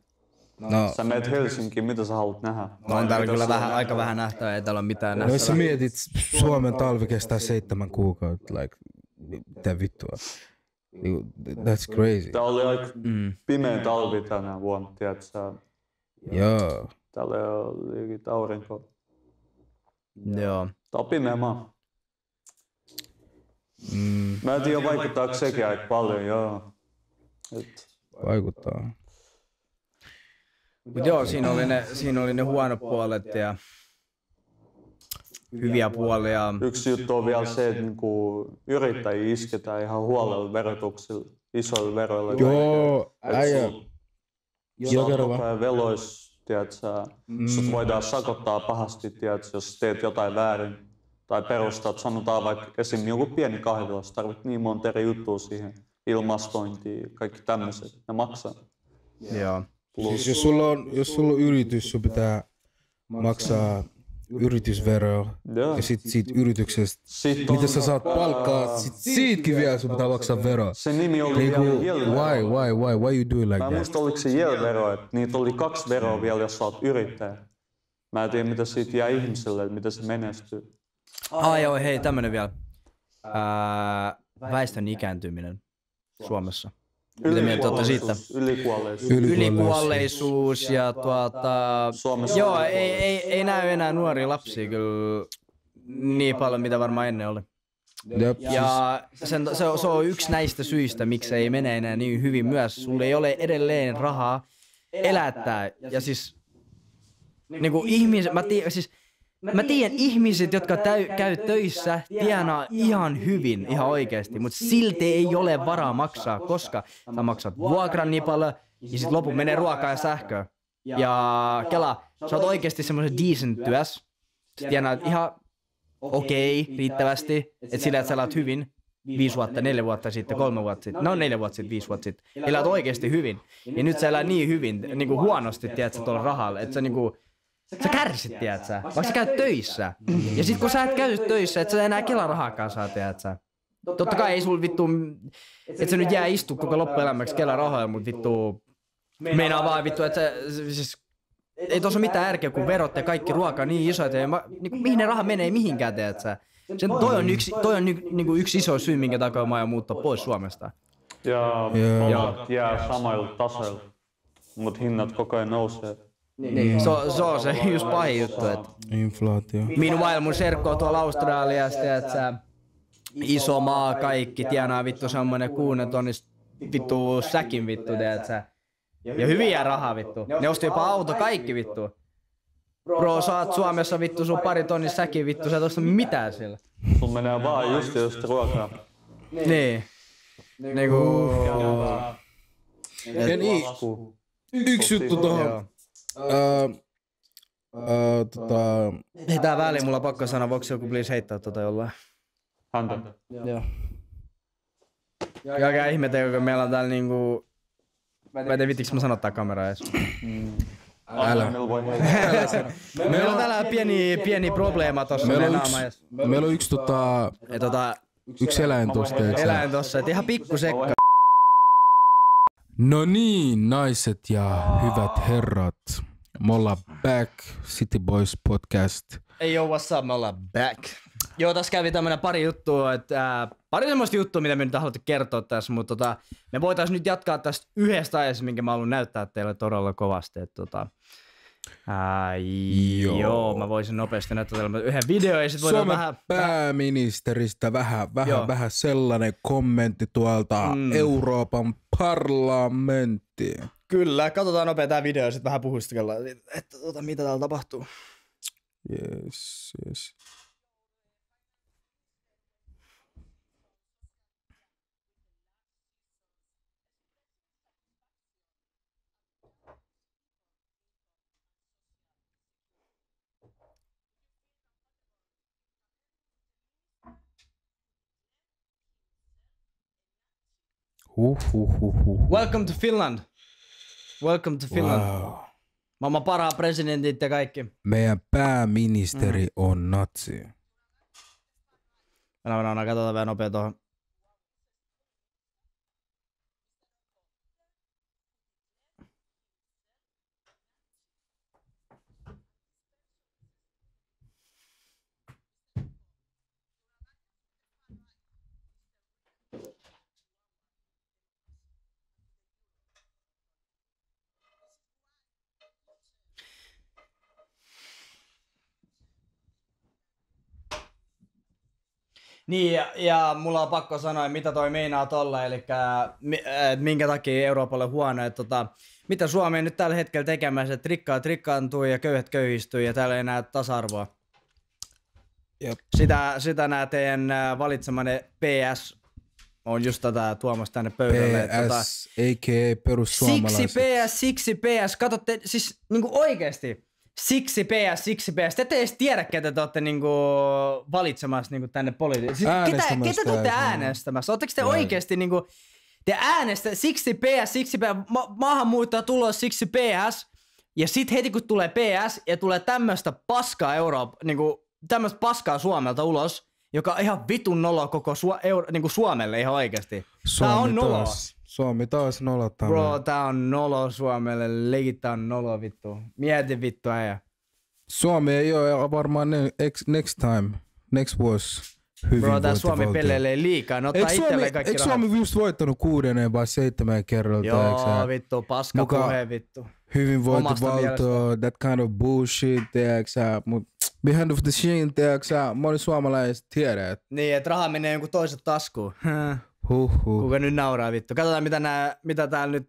No, Sä menet Helsinkiin, mitä sä haluat nähdä? No on täällä kyllä aika vähän nähtävää, ei täällä ole mitään nähtävää. jos sä mietit, Suomen talvi kestää 7 kuukautta, like, mitä vittua. That's crazy. Tää oli aika pimeä talvi tänä vuonna, tiedätkö? Joo. Täällä ei ole aurinko. Joo. Tää on pimeä maa. Mä en tiedä, vaikuttaako sekin aika paljon, joo. Vaikuttaa. Mut joo, siinä oli ne huonot puolet ja hyviä puolia. Yksi juttu on vielä se, että niinku yrittäjiä isketään ihan huolella verotuksilla, isoilla veroilla. Joo, äijä. Joo, kerro vaan. Velois, tiedätkö, sut voidaan sakottaa pahasti, tiedätkö, jos teet jotain väärin. Tai perustat, sanotaan vaikka esim. Joku pieni kahvilas, tarvit niin monta eri juttua siihen, ilmastointiin, kaikki tämmöiset, ne maksaa. Joo. Siis jos sulla on yritys, sun pitää maksaa yritysveroa ja sit siitä yrityksestä, mitä sä saat palkkaa, siitäkin vielä sun pitää maksaa veroa. Se nimi oli Niinku, Yel-vero. why you do like Mä en that? muista oliko se Yel-vero, että niitä oli 2 veroa vielä, jos sä oot yrittäjä. Mä en tiedä mitä siitä jää ihmiselle, että miten se menestyy. Joo, hei, tämmönen vielä. Väestön ikääntyminen Suomessa. Mitä mieltä olette siitä? Ylikuolleisuus ja Suomessa joo, ei näy enää nuoria lapsia kyllä niin paljon, mitä varmaan ennen oli. Jep. Ja se on yksi näistä syistä, miksi ei mene enää niin hyvin myös. Sulla ei ole edelleen rahaa elättää. Ja siis niinku ihmiset, mä tiedän ihmiset, jotka käy töissä, tienaa ihan hyvin, ihan oikeesti, mutta silti ei ole varaa maksaa, koska sä maksat vuokran niin paljon ja sit lopun menee ruokaa ja sähköä. Ja kela, sä oot oikeesti semmoisen decent työs, sä tienaat ihan okei, riittävästi, että sillä, että sä elät hyvin 5 vuotta, 4 vuotta sitten, 3 vuotta sitten, no 4 vuotta sitten, 5 vuotta sitten, elät oikeesti hyvin. Ja nyt sä elät niin hyvin, niinku huonosti, tiedätkö, tuolla rahalla, että sä niinku sä kärsit, tiedätkö? Vaikka sä käyt töissä. Ja sit kun sä et käy töissä, et sä enää kelarahaakaan saa, tiedätkö? Totta kai ei sul vittu, et sä nyt jää istu koko loppuelämäksi kelarahoja, mut vittu meinaa vaan vittu, että siis ei tossa mitään järkeä, kun verot ja kaikki ruoka on niin isoja, ja niinku, mihin ne raha menee mihinkään, tiedätkö? Toi on niinku yksi iso syy, minkä takia mä aion muuttaa pois Suomesta. Ja palkat jää samoilla tasoilla, mut hinnat koko ajan nousee. Niin, se on se just pahin juttu, että Inflaatio. meanwhile mun serkko on tuolla Australiasta, että iso maa kaikki tienaa vittu semmonen 6 tonnis vittu säkin vittu, tiedätkö? Ja hyviä rahaa vittu. Ne osti jopa auto kaikki vittu. Bro, saat Suomessa vittu sun 2 tonnis säkin vittu, sä et osta mitään sillä. Sun menee vaan just ruokaa. Niin. Niinku... Yksi juttu tohon. Hei, tää väliin mulla on pakko sanoa, voiko joku please heittää jollain? Häntä. Joo. Älkää ihmetelkö, kun meillä on täällä niinku... Mä en tiedä vittiks mä sanottaa kameraa edes. Älä. Meillä on täällä pieni probleema tossa meidän naamajassa. Meillä on yksi eläin tossa, eläin tossa, et ihan pikku sekka. No niin, naiset ja hyvät herrat. Me ollaan back, City Boys podcast. Hey yo, what's up? Me ollaan back. Joo, tässä kävi tämmönen pari juttua, että pari semmoista juttua, mitä me nyt haluatte kertoa tässä, mutta me voitais nyt jatkaa tästä yhdestä aiheesta, minkä mä haluan näyttää teille todella kovasti. Joo, mä voisin nopeasti näyttää teille yhden videon ja sit voidaan Suomen vähän... pääministeristä vähän sellainen kommentti tuolta Euroopan parlamenttiin. Kyllä, katsotaan nopea tää video ja sit vähän puhustellaan, että mitä täällä tapahtuu. Yes. Welcome to Finland. Welcome to Finland. Wow. Maailman parhaat presidentit ja kaikki. Meidän pääministeri on natsi. Katsotaan vielä nopea tuohon. Niin, ja mulla on pakko sanoa, mitä toi meinaa tolla, eli minkä takia Euroopalle huono, että mitä Suomi on nyt tällä hetkellä tekemässä, että rikkaat rikkaantuu ja köyhät köyhistyy ja täällä ei näe tasa-arvoa. Jep. Sitä nää teidän valitsemanne PS on just tätä tuomassa tänne pöydälle. PS, a.k.a. perussuomalaiset. Siksi PS, katsotte, siis niinku oikeesti. Siksi PS. Te ette edes tiedä, ketä te olette niinku valitsemassa niinku tänne politiikkaan. Siis ketä te olette äänestämässä? Oletteko te oikeesti niinku, te äänestä siksi PS, maahanmuuttaja tulos siksi PS, ja sit heti kun tulee PS ja tulee tämmöstä paskaa niinku tämmöstä paskaa Suomelta ulos, joka on ihan vitun nolo koko niinku Suomelle ihan oikeesti. Tää on nolo. Suomi taas nolottaa. Bro, tää on nolo Suomelle. Legit tää on nolo vittu. Mieti vittu äijä. Suomi ei oo varmaan next time. Next was hyvinvointivaltio. Bro, tää Suomi peleilee liikaa. Ne ottaa itselleen kaikki rahat. rahat. Eikö Suomi just voittanut 6. vai 7. kerralta? Joo, vittu. Paska puhe vittu. Hyvinvointivaltio, that kind of bullshit, tiiäksä. Mut behind of the scene, tiiäksä. Moni suomalaiset tiedät. Niin, et raha menee jonkun toiset taskuun. Kuka nyt nauraa vittu. Katsotaan mitä täällä nyt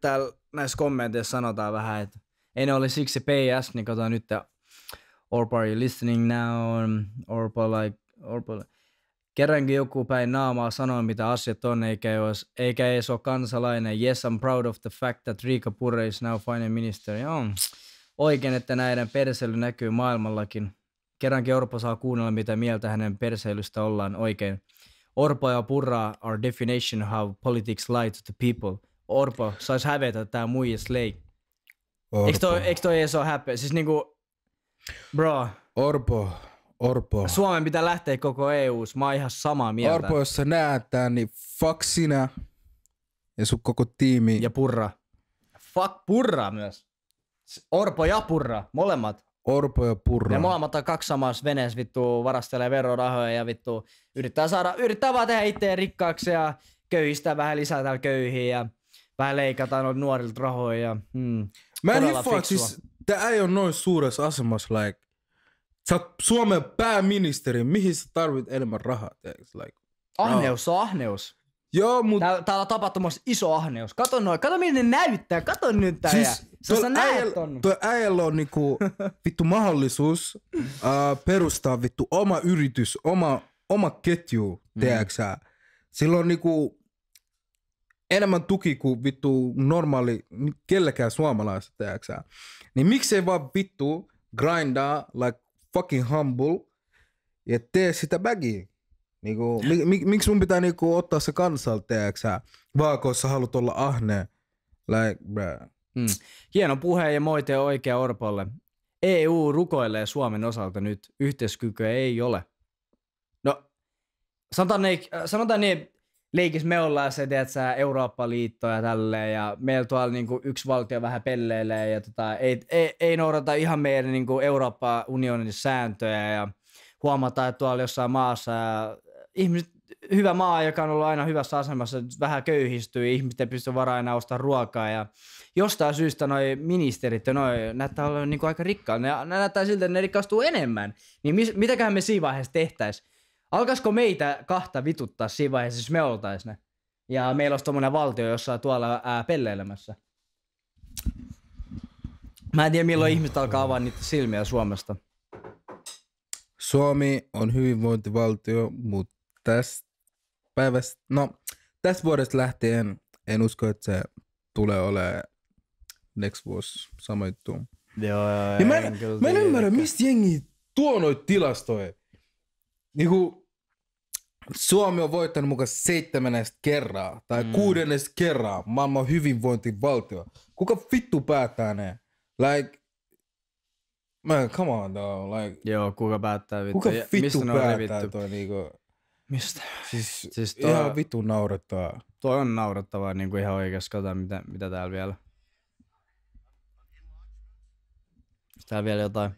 näissä kommenteissa sanotaan vähän, että ei ne ole siksi PS, niin katsotaan nyt. Orpo, are you listening now? Orpo. Kerrankin joku päin naamaa sanoo, mitä asiat on, eikä edes ole kansalainen. Yes, I'm proud of the fact that Riikka Purra is now finance minister. Joo. Oikein, että näiden perseily näkyy maailmallakin. Kerrankin Orpo saa kuunnella, mitä mieltä hänen perseilystä ollaan oikein. Orpo ja Purra are definition how politics lie to the people. Orpo, sais hävetä tää muija slay. Eikö toi edes oo häpeä? Siis niinku, bro. Orpo. Suomen pitää lähteä koko EU:ssa. Mä oon ihan samaa mieltä. Orpo, jos sä näet tän, niin fuck sinä ja sun koko tiimi. Ja Purra. Fuck Purra myös. Orpo ja Purra, molemmat. Orpo ja Purra. Ja molemmat on kaksi samassa veneessä vittu, varastelee verorahoja ja vittu yrittää vaan tehdä itseään rikkaaksi ja köyhistää vähän lisää täällä köyhiä ja vähän leikataan nuorilta rahoja. Mä en hiffaa, siis tää ei ole noin suuressa asemassa, like, sä oot Suomen pääministeri, mihin sä tarvit enemmän rahaa, like, ahneus on ahneus. Joo, mut Täällä on tapahtumassa iso ahneus. Kato miten ne näyttää, kato nyt tää. Siis sä näet ton. Toi äijällä on niinku vittu mahdollisuus perustaa vittu oma yritys, oma ketju, tiedäksä. Sillä on niinku enemmän tuki kuin vittu normaali kellekään suomalaista, tiedäksä. Niin miksei vaan vittu grindaa like fucking humble ja tee sitä bagia. Niinku, miksi mun pitää niinku ottaa se kansalta, tiedäksä, vaan kun sä haluat olla ahne. Like, bruh. Hieno puhe ja moite oikea Orpolle. EU rukoilee Suomen osalta nyt. Yhteiskykyä ei ole. No, sanotaan niin, leikis me ollaan se, tiedätkö, Eurooppa-liitto ja tälleen, ja meillä tuolla niinku yksi valtio vähän pelleilee, ja ei noudata ihan meidän niinku Eurooppa-unionin sääntöjä, ja huomataan, että tuolla jossain maassa ihmiset, hyvä maa, joka on ollut aina hyvässä asemassa, vähän köyhistyy, ihmiset ei pysty varaa enää ostamaan ruokaa ja jostain syystä noi ministerit ja noi näyttää olla niinku aika rikkaat. Ne näyttää siltä, että ne rikastuu enemmän. Niin mitäköhän me siinä vaiheessa tehtäis? Alkaisiko meitä kahta vituttaa siinä vaiheessa, jos me oltais ne? Ja meillä olisi tommonen valtio jossain tuolla pelleilemässä. Mä en tiedä milloin ihmiset alkaa avaa niitä silmiä Suomesta. Suomi on hyvinvointivaltio, mutta tästä vuodesta lähtien en usko, että se tulee olemaan next vuosi sama juttu. Joo, ja mä en ymmärrä, mistä jengi tuo noita tilastoja. Niinku, Suomi on voittanut mukaan 7. kerraa tai 6. kerraa maailman hyvinvointivaltio. Kuka vittu päättää ne? Like, man, come on though. Like, joo, kuka päättää vittu? Kuka vittu mistä päättää toi niinku? Mistä? Siis ihan vittu naurattaa. Toi on naurattavaa niinku ihan oikeesti. Katsotaan mitä täällä vielä. Täällä vielä jotain.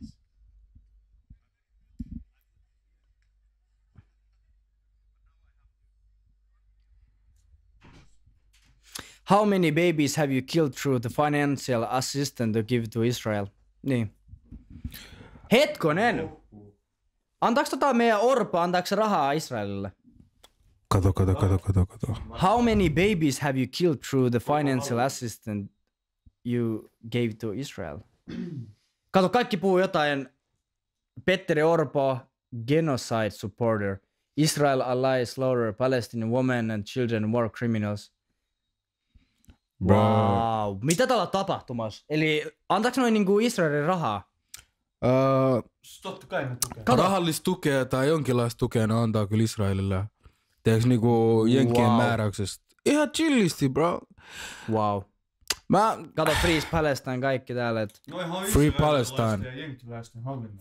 How many babies have you killed through the financial assistance to give to Israel? Niin. Hetkonen! Antaaks meidän Orpo, antaaks se rahaa Israelille? Kato. How many babies have you killed through the financial assistance you gave to Israel? Kato, kaikki puhuu jotain. Petteri Orpo, genocide supporter. Israel allies slaughter Palestinian women and children war criminals. Wow. Mitä täällä on tapahtumassa? Eli antaako noin niinku Israelin rahaa? Totta kai ne tukee. Rahallista tukea tai jonkinlaista tukea ne antaa kyllä Israelille. Tiedätkö niinku jenkkien määräyksestä? Ihan chillisti, bro. Wow. Kato Free Palestine kaikki täällä. Free Palestine.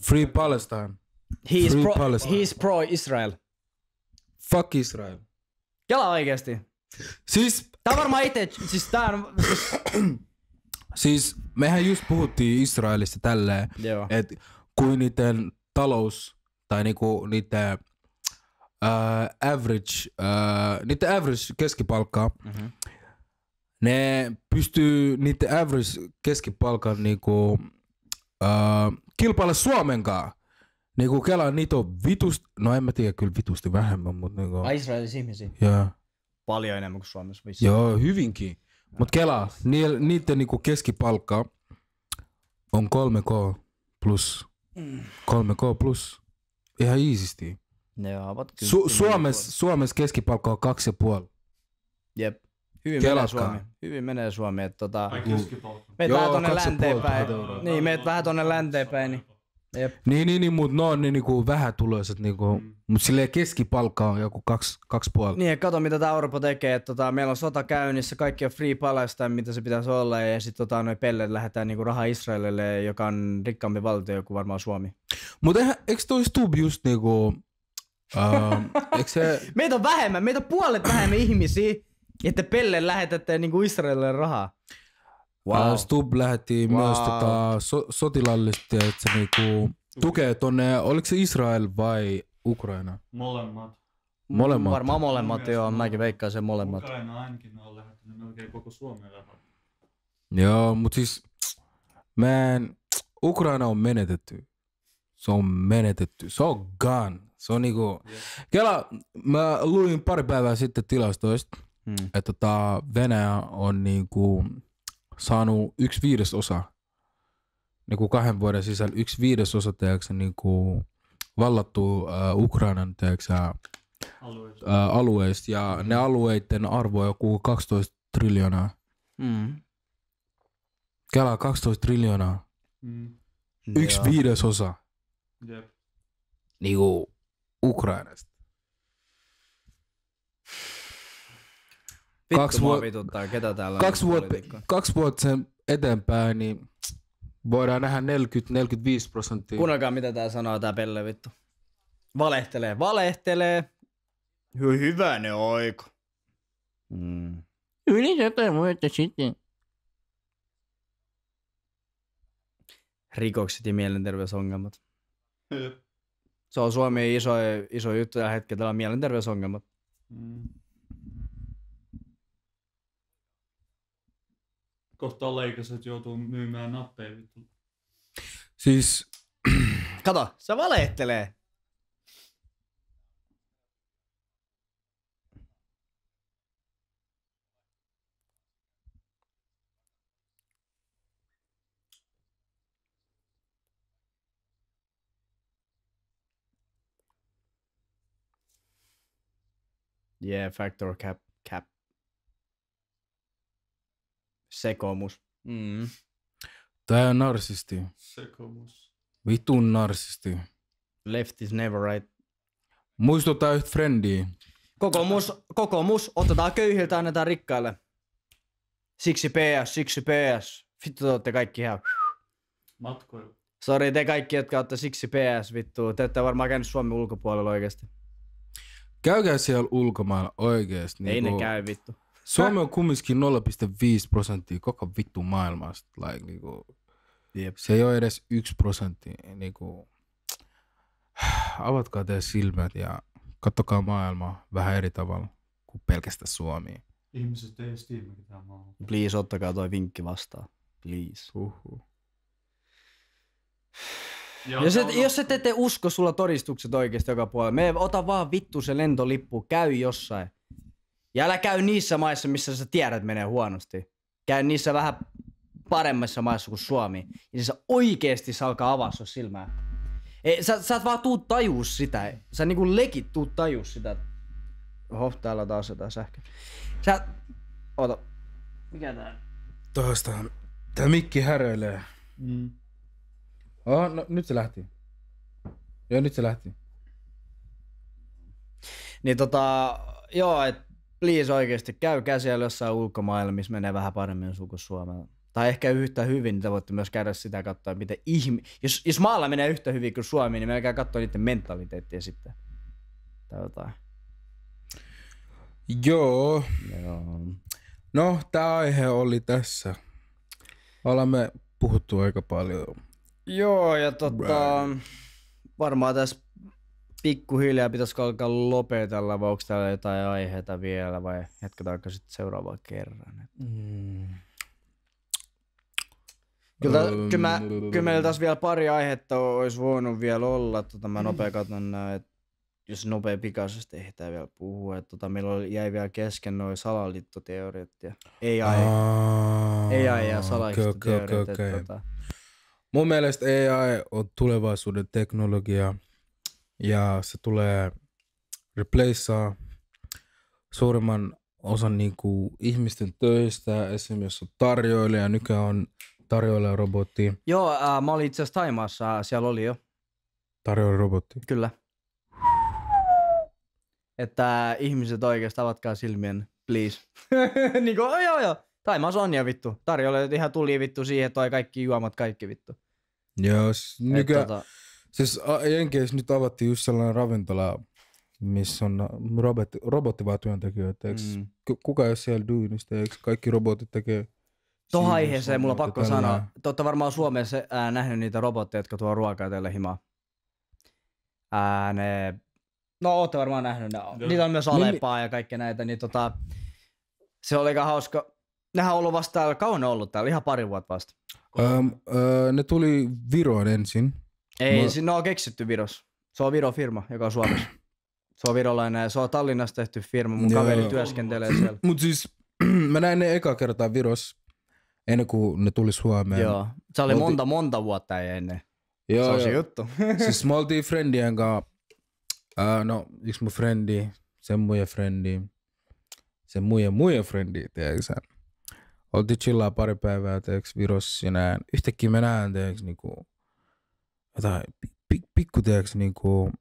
Free Palestine. He's pro-Israel. Fuck Israel. Kela oikeesti. Siis tää on varmaan ite, siis mehän just puhuttiin Israelista tälleen, että kuin niiden talous tai niinku niiden average keskipalkkaa, ne pystyy niiden average keskipalkan niinku kilpailla Suomenkaan. Niinku Kela niitä on vitusti, no en mä tiedä kyllä vitusti vähemmän, mutta niinku. Israelissa ihmisiä? Joo. Paljon enemmän kuin Suomessa vissiin. Joo, hyvinkin. Mut Kela, niiden niinku keskipalkka on 3K plus. 3K plus. Ihan easysti. Suomessa keskipalkka on 2,5. Jep. Hyvin menee Suomi. Hyvin menee Suomi. Meet vähän tonne länteen päin. Niin, meet vähän tonne länteen päin. Niin. Jep. Niin, mut ne on niinku vähätuloiset niinku, mut silleen keskipalkka on joku 2,5. Niin, ja kato mitä tää Orpo tekee, että meillä on sota käynnissä, kaikki on Free Palestine, mitä se pitäisi olla, ja sit noi pelleet lähetään niinku rahaa Israelille, joka on rikkaampi valtio kuin varmaan Suomi. Mut eiks toi Stub just niinku, eiks se... Meitä on puolet vähemmän ihmisiä, että pelleet lähetätte niinku Israelille rahaa. Wow. Stub lähetti myös sotilaallisesti, että se niinku tukee tonne, oliko se Israel vai Ukraina? Molemmat. Varmaan molemmat, joo. Mäkin veikkaan sen molemmat. Ukraina ainakin on lähettänyt melkein koko Suomen rahaa. Joo, mut siis Ukraina on menetetty. Se on menetetty. Se on gone. Se on niinku... Kela, mä luin pari päivää sitten tilastoista, että Venäjä on niinku... saanut 1/5 niinku 2 vuoden sisällä 1/5 teeksä niinku vallattu Ukrainan teeksä alueista ja ne alueiden arvo on joku 12 triljoonaa. Kelaa 12 triljoonaa. 1/5 niinku Ukrainasta. Vittu mua vituttaa, ketä täällä on 2 vuotta sen eteenpäin, niin voidaan nähdä 40-45%. Kuunnelkaa mitä tää sanoo tää pelle vittu. Valehtelee. Hyvänen aika. Yli 100 vuotta sitten. Rikokset ja mielenterveysongelmat. Se on Suomen iso juttu tällä hetkellä, tällä on mielenterveysongelmat. Kohta leikaset joutuu myymään nappeja vittu. Siis Kato, se valehtelee. Yeah, factor cap. Sekomus. tää on narsisti. Sekomus. Vitun narsisti. Left is never right. Muistuttaa yhtä frendiä. Kokoomus, otetaan köyhiltä, annetaan rikkaille. Siksi PS. Vittu, te ootte kaikki ihan. Matkoilu. Sori te kaikki, jotka ootte siksi PS, vittu. Te ette varmaan käynyt Suomen ulkopuolella oikeesti. Käykää siellä ulkomailla oikeesti. Ei niinku, ne käy, vittu. Suomi on kumminkin 0,5% koko vittu maailmasta. Like, niinku, Jep. se ei ole edes 1%. Niinku, avatkaa teidän silmät ja katsokaa maailmaa vähän eri tavalla kuin pelkästään Suomi. Ihmiset ei edes tiedä, mikä tää maa on. Please, ottakaa toi vinkki vastaan. Please. Jos et ette usko, sulla todistukset oikeesti joka puolella. Ota vaan vittu se lentolippu, käy jossain. Ja älä käy niissä maissa, missä sä tiedät menee huonosti. Käy niissä vähän paremmissa maissa kuin Suomi. Ja se oikeesti se alkaa avaa sun silmää. Ei, sä et vaan tuu tajuus sitä. Sä niinku legit tuu tajuus sitä. Oho, täällä on taas jotain sähköä. Sä... Ota. Mikä tää? Tosta. Tää mikki häröilee. Oh, no nyt se lähti. Joo, nyt se lähti. Niin joo, et please oikeesti käykää siellä jossain ulkomailla, missä menee vähän paremmin sun kuin Suomella. Tai ehkä yhtä hyvin, niin te voitte myös käydä sitä katsoa, miten jos maalla menee yhtä hyvin kuin Suomi, niin meillä katsoa niiden mentaliteettiä sitten. Tai jotain. Joo. Joo. No, tää aihe oli tässä. Olemme puhuttu aika paljon. Joo, ja varmaan tässä pikkuhiljaa pitäisikö alkaa lopetella, vai onko täällä jotain aiheita vielä, vai jatketaanko sitten seuraavaan kerran? Kyllä meillä taas vielä pari aihetta olisi voinut vielä olla. Mä nopea katson että jos nopea pikaisesti ehditään vielä puhua. Meillä jäi vielä kesken noi salaliittoteoriat ja AI ja salaliittoteoriat. Okay. Mun mielestä AI on tulevaisuuden teknologia ja se tulee replacea suurimman osan niinku ihmisten töistä. Esimerkiksi jos on tarjoilija, nykyään on tarjoilijarobotti. Joo, mä olin itse asiassa Thaimaassa, siellä oli jo. Tarjoilijarobotti. Kyllä. Että ihmiset oikeesti avatkaa silmien, please. Niinku, joo. Thaimaassa on ja vittu. Tarjoilijat ihan tuli vittu siihen, toi kaikki juomat, kaikki vittu. Joo, nykyään, siis Jenkeissä nyt avattiin just sellainen ravintola, missä on robottivaa työntekijöitä. Kuka ei ole siellä duunista, eikö kaikki robotit tekee? Tuohon aiheeseen mulla on pakko sanoa. Te ootte varmaan Suomessa nähnyt niitä robotteja, jotka tuo ruokaa teille himaan. No ootte varmaan nähnyt ne. Niitä on myös Alepaa ja kaikkea näitä. Niin se oli aika hauska. Nehän on ollut vasta täällä, kauan ne on ollut täällä, ihan pari vuotta vasta. Ne tuli Viroon ensin. Ei, ne on keksitty Virossa. Se on Viron firma, joka on Suomessa. Se on virolainen, se on Tallinnassa tehty firma, mun kaveri työskentelee siellä. Mut siis mä näin ne eka kertaa Virossa ennen kuin ne tuli Suomeen. Joo, se oli monta vuotta ennen. Joo, se on se juttu. Siis me oltiin friendien kanssa, no yksi mun friendi, sen muiden friendi, sen muiden friendi, tiedätkö sä. Oltiin chillaa pari päivää, tiedätkö, Virossa ja näin. Yhtäkkiä mä näen, tiedätkö, niinku, jotain pikku, tiedätkö, niinku,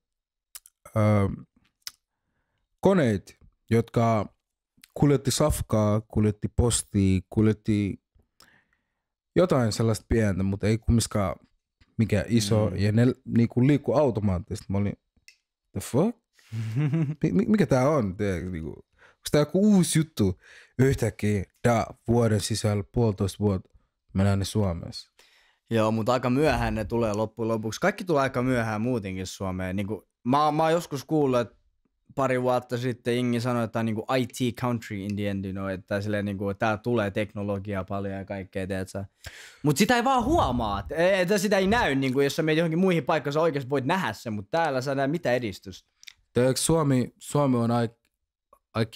koneet, jotka kuljetti safkaa, kuljetti postia, kuljetti jotain sellaista pientä, mutta ei kumminkaan mikään iso. Ja ne niinku liikkuu automaattisesti. Mä olin, the fuck? Mikä tää on? Niinku, onko tää joku uusi juttu? Yhtäkkiä vuoden sisällä 1,5 vuotta mä näen ne Suomessa. Joo, mutta aika myöhään ne tulee loppujen lopuksi. Kaikki tulee aika myöhään muutenkin Suomeen. Niin kuin, mä oon joskus kuullut, että pari vuotta sitten Ingi sanoi, että on niin kuin IT country in the end, että silleen, niin kuin, täällä tulee teknologiaa paljon ja kaikkea, tiedätkö? Mutta sitä ei vaan huomaa, että sitä ei näy, niin kuin, jos sä menet johonkin muihin paikkaan, sä oikeasti voit nähdä sen, mutta täällä sä näet mitään edistystä. Suomi on aika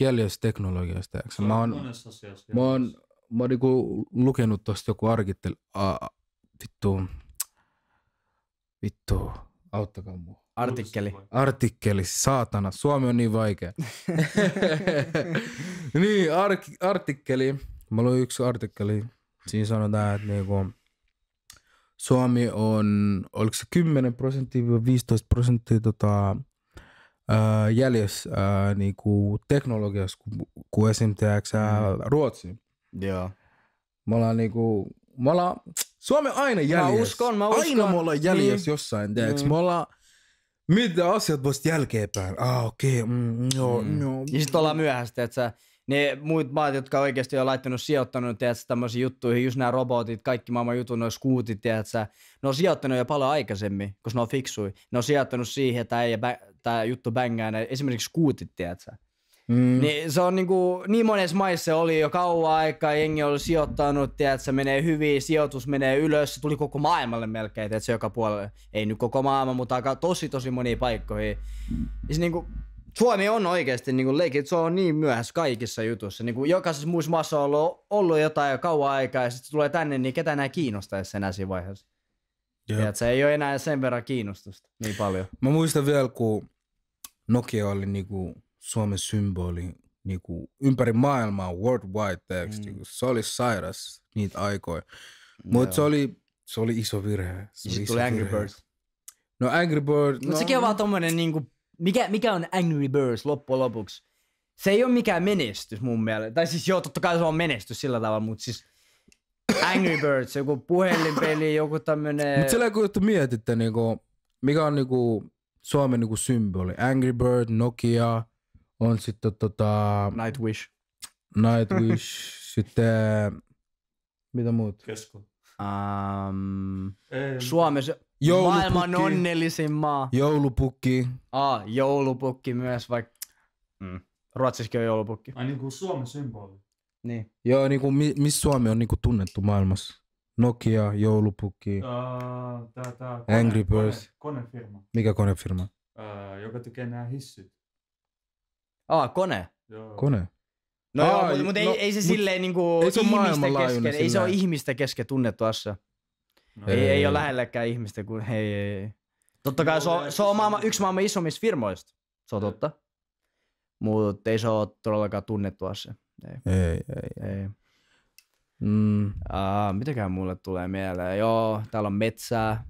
jäljessä teknologiasta. Mä oon niinku lukenut tosta joku vittu, auttakaa mua. Artikkeli, saatana, suomi on niin vaikea. Niin, artikkeli, mä luin yksi artikkeli, siinä sanotaan, että niinku, Suomi on, oliko se 10%-15% jäljessä niinku teknologiassa, kun esim. Ruotsi. Joo. Suomi on aina jäljessä. Mä uskon. Aina me ollaan jäljessä niin. jossain, tiedätkö? Me ollaan, mitä asiat vasta jälkeenpäin. Okei. Ja sit ollaan myöhäistä, että ne muut maat, jotka oikeasti on laittanut sijoittanut, tiedätkö, tämmöisiin juttuihin, just nämä robotit, kaikki maailman jutut, nuo skuutit, tiedätkö, ne on sijoittanut jo paljon aikaisemmin, koska ne on fiksui. Ne on sijoittanut siihen, että tää juttu bängää, esimerkiksi skuutit, tiedätkö. Niin se on niin monessa maissa se oli jo kauan aikaa, jengi oli sijoittanut, tiedätkö, menee hyvin, sijoitus menee ylös, se tuli koko maailmalle melkein, tiedätkö, joka puolelle. Ei nyt koko maailma, mutta aika tosi moniin paikkoihin. Ja se Suomi on oikeasti leikit, se on niin myöhässä kaikissa jutuissa. Jokaisessa muissa maassa on ollut jotain jo kauan aikaa ja sitten tulee tänne, niin ketä enää kiinnostaisi enää siinä vaiheessa. Se ei ole enää sen verran kiinnostusta niin paljon. Mä muistan vielä, kun Nokia oli Suomen symboli ympäri maailmaa, worldwide, se oli sairas niitä aikoja. Mutta se oli iso virhe. Sitten tuli Angry Birds. No Angry Birds... Mutta sekin on vaan tommonen mikä on Angry Birds loppujen lopuksi? Se ei ole mikään menestys mun mielestä. Tai siis joo, totta kai se on menestys sillä tavalla, mutta siis Angry Birds, joku puhelinpeli, joku tämmönen... Mutta sillä kun mietitte, mikä on Suomen symboli. Angry Bird, Nokia, on sitten Nightwish. Sitten... Mitä muut? Kesko. Suomessa maailman onnellisin maa. Joulupukki. Joulupukki myös, vaikka Ruotsissakin on joulupukki. Ai niin kuin Suomen symboli. Niin. Joo, missä Suomi on tunnettu maailmassa? Nokia, joulupukki, Angry Birds. Konefirma. Mikä konefirma? Joka tekee nämä hissit. Kone. Joo. Kone? No joo, mutta ei se silleen ihmisten kesken, ei se ole ihmisten kesken tunnettu asia. No, ei ole lähelläkään ihmistä, kun ei. Totta kai se on yksi maailman isommista firmoista, se on totta. Mutta ei se ole todellakaan tunnettu asia. Ei. Mitäkään mulle tulee mieleen? Joo, täällä on metsää.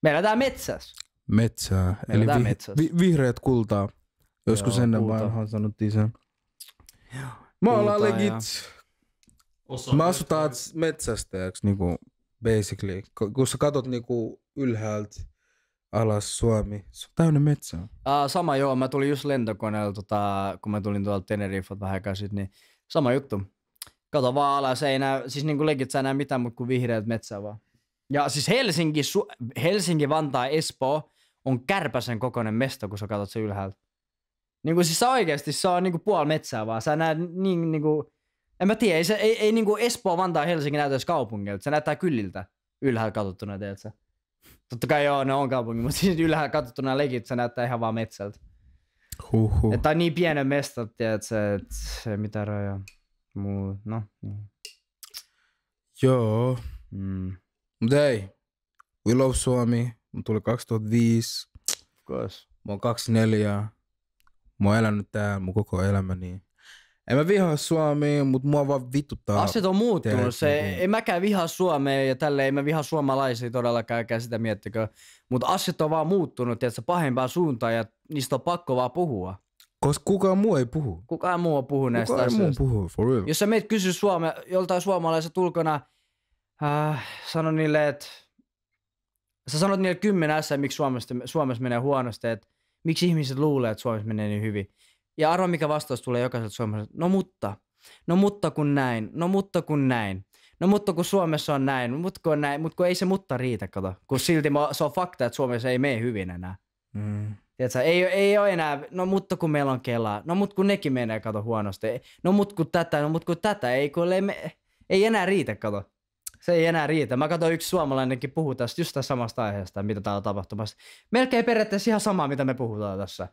Me eletään metsässä. Metsää, eli vihreät kultaa. Joskus ennen vanhaan sanottiin sen. Me ollaan legit. Me asutaan metsästä, basically. Kun sä katot ylhäältä alas Suomi, se on täynnä metsää. Sama joo, mä tulin just lentokoneella, kun mä tulin tuolta Tenerifalta vähän aikaa sitten, niin sama juttu. Kato vaan alas, ei näy, siis legit sä näe mitään muuta kuin vihreät metsää vaan. Ja siis Helsinki, Vantaa, Espoo on kärpäsen kokoinen mesta, kun sä katot se ylhäältä. Siis oikeesti se on puoli metsää vaan. Sä näet en mä tiedä, ei Espoo, Vantaa, Helsinki näytä edes kaupungilta. Se näyttää kylliltä ylhäällä katsottuna, tiedätkö? Totta kai joo, ne on kaupunki, mutta siis ylhäällä katsottuna legit se näyttää ihan vaan metsältä. Että on niin pienen mestat, tiedätkö, että se mitä rajoja. No. Joo. Mutta ei, We Love Suomi, mun tuli 2005. Of course. Mä oon 24. Mä oon elänyt täällä mun koko elämäni. En mä vihaa Suomea, mutta mua vaan vituttaa. Asiat on muuttunut. Ei mäkään vihaa Suomea ja tälleen, ei mä vihaa suomalaisia todellakaan, eikä sitä miettikö. Mutta asiat on vaan muuttunut, tiedätkö, pahempaan suuntaan ja niistä on pakko vaan puhua. Koska kukaan muu ei puhu. Kukaan muu puhu näistä asioista. Kukaan muu puhu, for real. Jos sä meet kysyä joltain suomalaiset ulkona, sano niille, että sä sanot niille 10 asiaa, miksi Suomessa menee huonosti, että miksi ihmiset luulee, että Suomessa menee niin hyvin. Ja arvo, mikä vastaus tulee jokaiselta suomalaiselta. No mutta kun näin. No mutta kun Suomessa on näin, mutta kun ei se mutta riitä, kato. Kun silti se on fakta, että Suomessa ei mene hyvin enää. Tiedätkö, ei ole enää, no mutta kun meillä on Kela, no mutta kun nekin menee, kato, huonosti. No mutta kun tätä, ei enää riitä, kato. Se ei enää riitä. Mä katsoin yksi suomalainenkin puhuu tästä just tästä samasta aiheesta, mitä täällä on tapahtumassa. Melkein periaatteessa ihan sama, mitä me puhutaan tässä.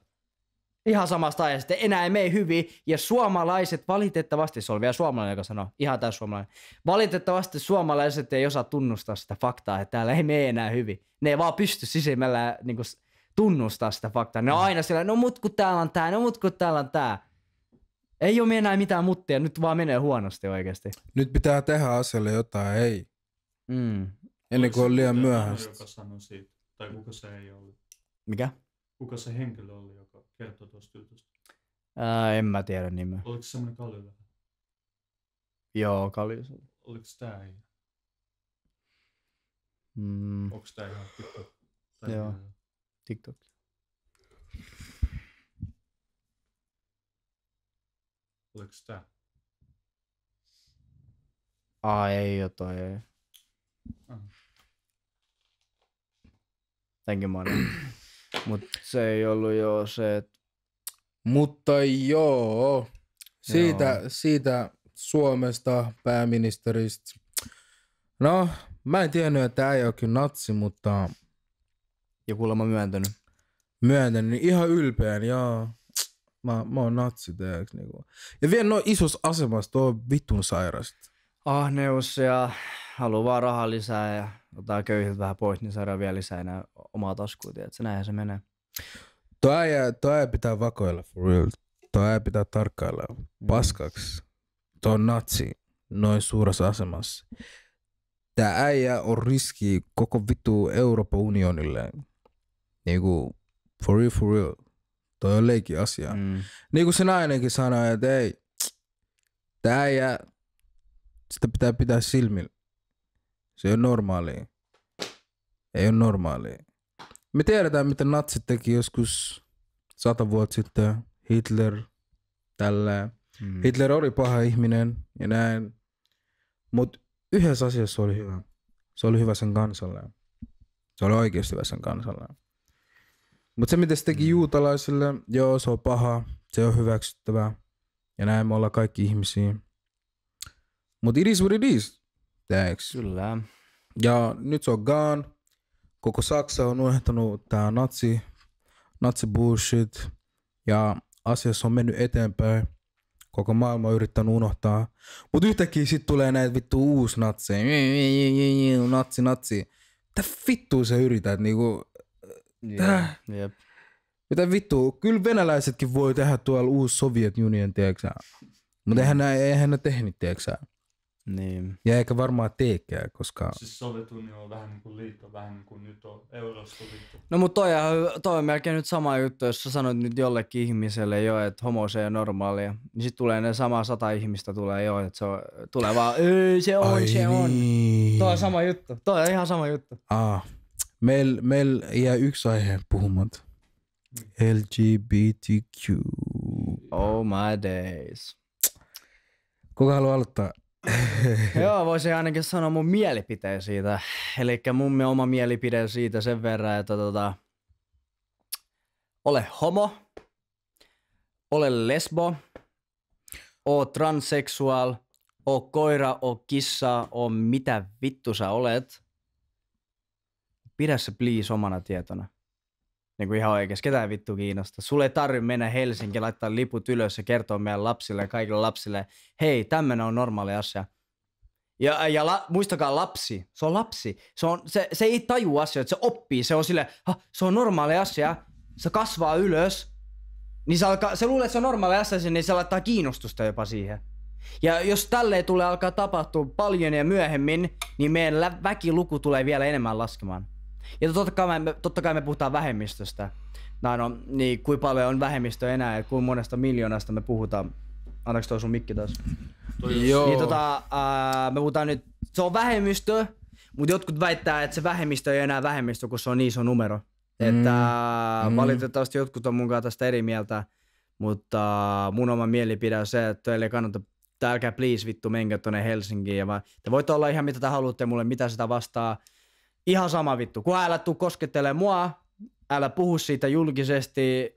Ihan samasta aiheesta. Enää ei mene hyvin. Ja suomalaiset valitettavasti, se oli vielä suomalainen, joka sanoi, ihan täys suomalainen. Valitettavasti suomalaiset ei osaa tunnustaa sitä faktaa, että täällä ei mene enää hyvin. Ne ei vaan pysty sisimmällä niin kuin tunnustaa sitä faktaa. Ne on aina sillä, no mut kun täällä on tää, no mut kun täällä on tää. Ei ole enää mitään muttia, nyt vaan menee huonosti oikeesti. Nyt pitää tehdä asialle jotain, ei. Ennen kuin on liian myöhäistä. Joka sanoi siitä, tai kuka se ei ollut? Mikä? Kuka se henkilö oli, joka kertoi tuosta jutusta? En mä tiedä nimeä. Oliko se semmoinen Kalju? Joo, Kalju. Oliko tää ei? Onko tää ihan TikTok? Joo, TikTok. Oliko tää? Ei oo toi, ei. Tämänkin mä olen. Mut se ei ollut joo se, että... Mutta joo, siitä Suomesta, pääministeristä. No, mä en tiennyt, että äijä on kyllä natsi, mutta... Ja kuulemma myöntänyt. Niin ihan ylpeän, joo. Mä oon natsi, teeks niinku. Ja vielä noin isossa asemassa, tuo on vitun sairasta. Ahneus ja haluaa vaan rahaa lisää ja ottaa köyhiltä vähän pois, niin saadaan vielä lisää enää omaa taskuun, tiedätkö? Näinhän se menee. Tuo äijä pitää vakoilla for real. Tuo äijä pitää tarkkailla paskaksi. Tuo on natsi noin suuressa asemassa. Tää äijä on riski koko vittu Euroopan unionille. Niinku for real. Toi on leikin asia. Niin kuin se nainenkin sanoi, että ei, tää äijä, sitä pitää pitää silmillä. Se ei ole normaalia. Ei ole normaalia. Me tiedetään, mitä natsit teki joskus 100 vuotta sitten. Hitler, tällä. Hitler oli paha ihminen ja näin. Mut yhdessä asiassa se oli hyvä. Se oli hyvä sen kansalle. Se oli oikeasti hyvä sen kansalle. Mut se, mitä se teki juutalaisille, joo, se on paha. Se on hyväksyttävää. Ja näin me ollaan kaikki ihmisiä. Mut it is what it is. Thanks. Kyllä. Ja nyt se on gone. Koko Saksa on unohtanut tää natsi bullshit. Ja asiassa on mennyt eteenpäin. Koko maailma on yrittänyt unohtaa. Mut yhtäkkiä sit tulee näitä vittu uusi natseja. Natsi. Mitä vittua sä yrität niinku? Jep. Mitä vittua? Kyllä venäläisetkin voi tehdä tuolla uusi Soviet Union, tiedätkö? Mutta eihän ne tehnyt, tiedätkö? Niin. Ja eikä varmaan teekään, koska... Siis Soviet Union on vähän niin kuin liitto, vähän niin kuin nyt on Eurostoliitto. No mut toi on melkein nyt sama juttu, jos sä sanot nyt jollekin ihmiselle jo, että homo se on normaalia. Niin sit tulee ne sama 100 ihmistä tulee jo, että se on, tulee vaan, se on. Niin. Toi on sama juttu. Toi on ihan sama juttu. Meil jää yksi aihe puhumatta. LGBTQ. Oh my days. Kuka haluaa aloittaa? Joo, voisin ainakin sanoa mun mielipiteen siitä. Elikkä mun oma mielipide siitä sen verran, että ole homo, ole lesbo, oo transseksuaal, oo koira, oo kissa, oo mitä vittu sä olet. Pidä se please omana tietona. Niin kuin ihan oikeesti, ketään vittu kiinnostaa. Sulle ei tarvitse mennä Helsinkiin, laittaa liput ylös ja kertoa meidän lapsille ja kaikille lapsille, hei, tämmönen on normaali asia. Ja muistakaa lapsi, se on lapsi. Se ei tajua asioita, se oppii, se on silleen, se on normaali asia, se kasvaa ylös, niin se luulee, että se on normaali asia, niin se laittaa kiinnostusta jopa siihen. Ja jos tälleen tulee alkaa tapahtua paljon ja myöhemmin, niin meidän väkiluku tulee vielä enemmän laskemaan. Ja totta kai me puhutaan vähemmistöstä. No niin, kuinka paljon on vähemmistö enää ja kuinka monesta miljoonasta me puhutaan. Antaako toi sun mikki taas? Joo. Niin me puhutaan nyt, se on vähemmistö, mutta jotkut väittää, että se vähemmistö ei enää vähemmistö, kun se on iso numero. Että valitettavasti jotkut on munkaan tästä eri mieltä, mutta mun oma mielipide on se, että teille ei kannata älkää please vittu menkö tonne Helsinkiin. Ja te voitte olla ihan mitä te haluatte mulle, mitä sitä vastaa. Ihan sama vittu. Kun älä tuu koskettelemaan mua, älä puhu siitä julkisesti.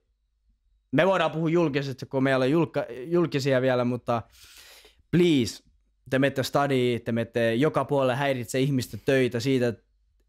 Me voidaan puhua julkisesti, kun me ei ole julkisia vielä, mutta please, te menette studiin, te menette joka puolelle häiritse ihmisten töitä siitä,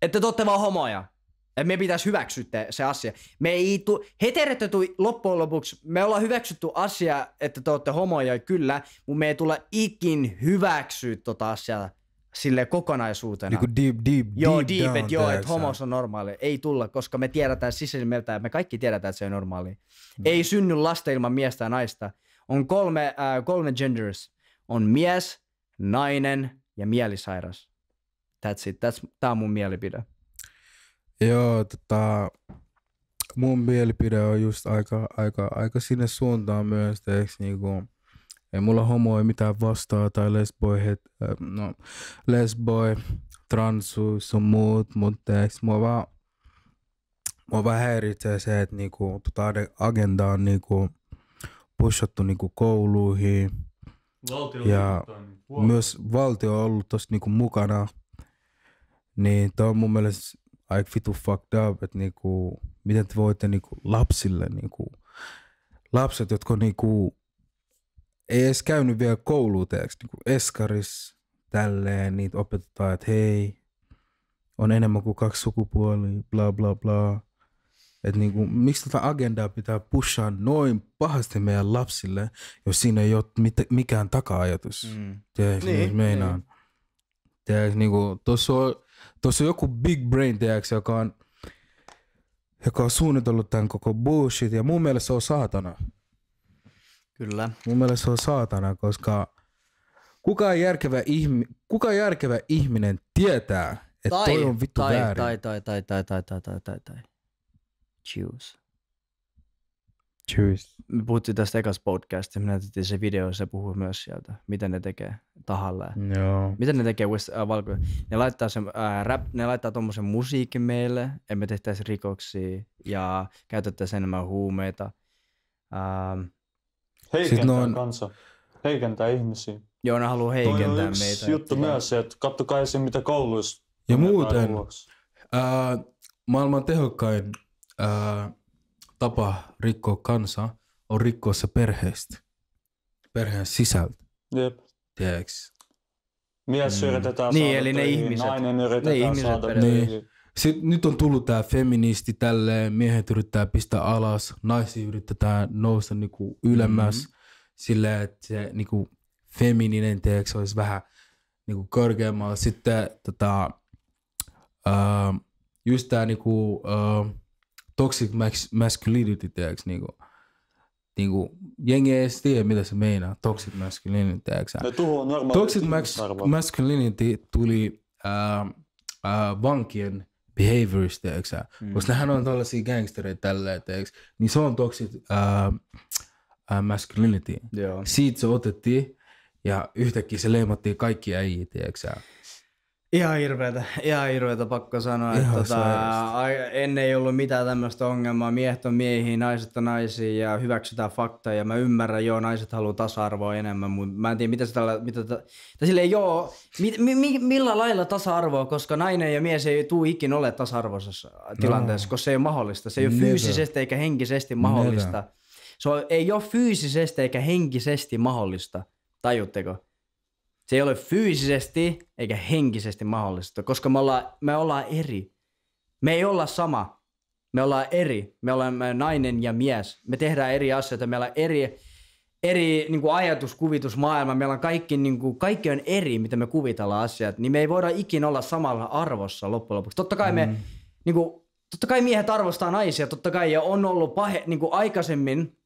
että te ootte vaan homoja. Että me pitäisi hyväksyä se asia. Me ei heterotettu loppujen lopuksi, me ollaan hyväksytty asia, että te ootte homoja kyllä, mutta me ei tulla ikin hyväksyä tota asiaa sille kokonaisuutena. Niinku deep down, että homos on normaali. Ei tulla, koska me tiedetään sisällöltään, me kaikki tiedetään, että se on normaali. Ei synny lasta ilman miestä ja naista. On kolme genders. On mies, nainen ja mielisairas. That's it. Tää on mun mielipide. Joo, mun mielipide on just aika sinne suuntaan myös, niinku, ei mulla homo ei mitään vastaa tai lesboi, transuus on muut, mutta mua vaan häiritsee se, että niinku, agenda on niinku, pushattu niinku, kouluihin ja myös valtio on ollut tossa niinku, mukana, niin tää on mun mielestä aika vitu fucked up, että niinku, miten te voitte niinku, lapsille, niinku, lapset, jotka niinku, ei edes käynyt vielä koulua, niinku eskaris, tälleen, niitä opetetaan, että hei, on enemmän kuin 2 sukupuolia, bla bla bla. Että niinku, miksi tätä agendaa pitää pushaa noin pahasti meidän lapsille, jos siinä ei ole mikään taka-ajatus. Tiedätkö, niin meinaan. Tiedätkö, niinku, tuossa on joku big brain, tiedätkö, joka on suunnitellut tämän koko bullshit, ja mun mielestä se on saatana. Kyllä. Mun mielestä se on saatana, koska kukaan järkevä ihminen tietää, että toi on vittu väärin. Tai. Choose. Choose. Me puhuttiin tästä ekassa podcastissa, me näytettiin se video, se puhuu myös sieltä, miten ne tekee tahalleen. Joo. Miten ne tekee ne laittaa tommosen musiikin meille, emme tehtäisi rikoksia ja käytettäisiin enemmän huumeita. Heikentää kansa. Heikentää ihmisiä. Joo, ne haluaa heikentää meitä. Toi on yksi juttu myös, että kattokaa esim. Mitä kouluissa. Ja muuten maailman tehokkain tapa rikkoa kansaa on rikkoa se perheestä. Perheen sisältä. Jep. Tiedäks? Mies yritetään saada eli ne töihin, ihmiset. nainen yritetään saada niin. töihin. Sitten nyt on tullut tää feministi tälleen, miehet yrittää pistää alas, naisia yritetään nousta niinku ylemmäs silleen, että se niinku femininen teeksi olisi vähän niinku korkeammalla. Sitten just tää niinku toxic masculinity teeksi niinku jengi ei edes tiedä mitä se meinaa, toxic masculinity teeksi. Toxic masculinity tuli vankien behaviors, koska nehän on tällaisia gangstereita tälleen, niin se on toxic masculinity. Joo. Siitä se otettiin ja yhtäkkiä se leimattiin kaikki äijä, Ihan hirveetä pakko sanoa, että ennen ei ollut mitään tämmöistä ongelmaa. Miehet on miehiä, naiset on naisia ja hyväksytään fakta. Ja mä ymmärrän, naiset haluaa tasa-arvoa enemmän, mutta mä en tiedä, millä lailla tasa-arvoa, koska nainen ja mies ei tule ikinä ole tasa-arvoisessa tilanteessa, koska se ei ole mahdollista. Se ei ole fyysisesti eikä henkisesti mahdollista. Ei ole fyysisesti eikä henkisesti mahdollista, tajutteko? Se ei ole fyysisesti eikä henkisesti mahdollista, koska me ollaan eri. Me ei olla sama. Me ollaan eri. Me ollaan nainen ja mies. Me tehdään eri asioita. Meillä on eri niin kuin ajatuskuvitusmaailma. Meillä on kaikki on eri, mitä me kuvitellaan asiat. Niin me ei voida ikinä olla samalla arvossa loppujen lopuksi. Totta kai miehet arvostaa naisia. Totta kai ja on ollut aikaisemmin,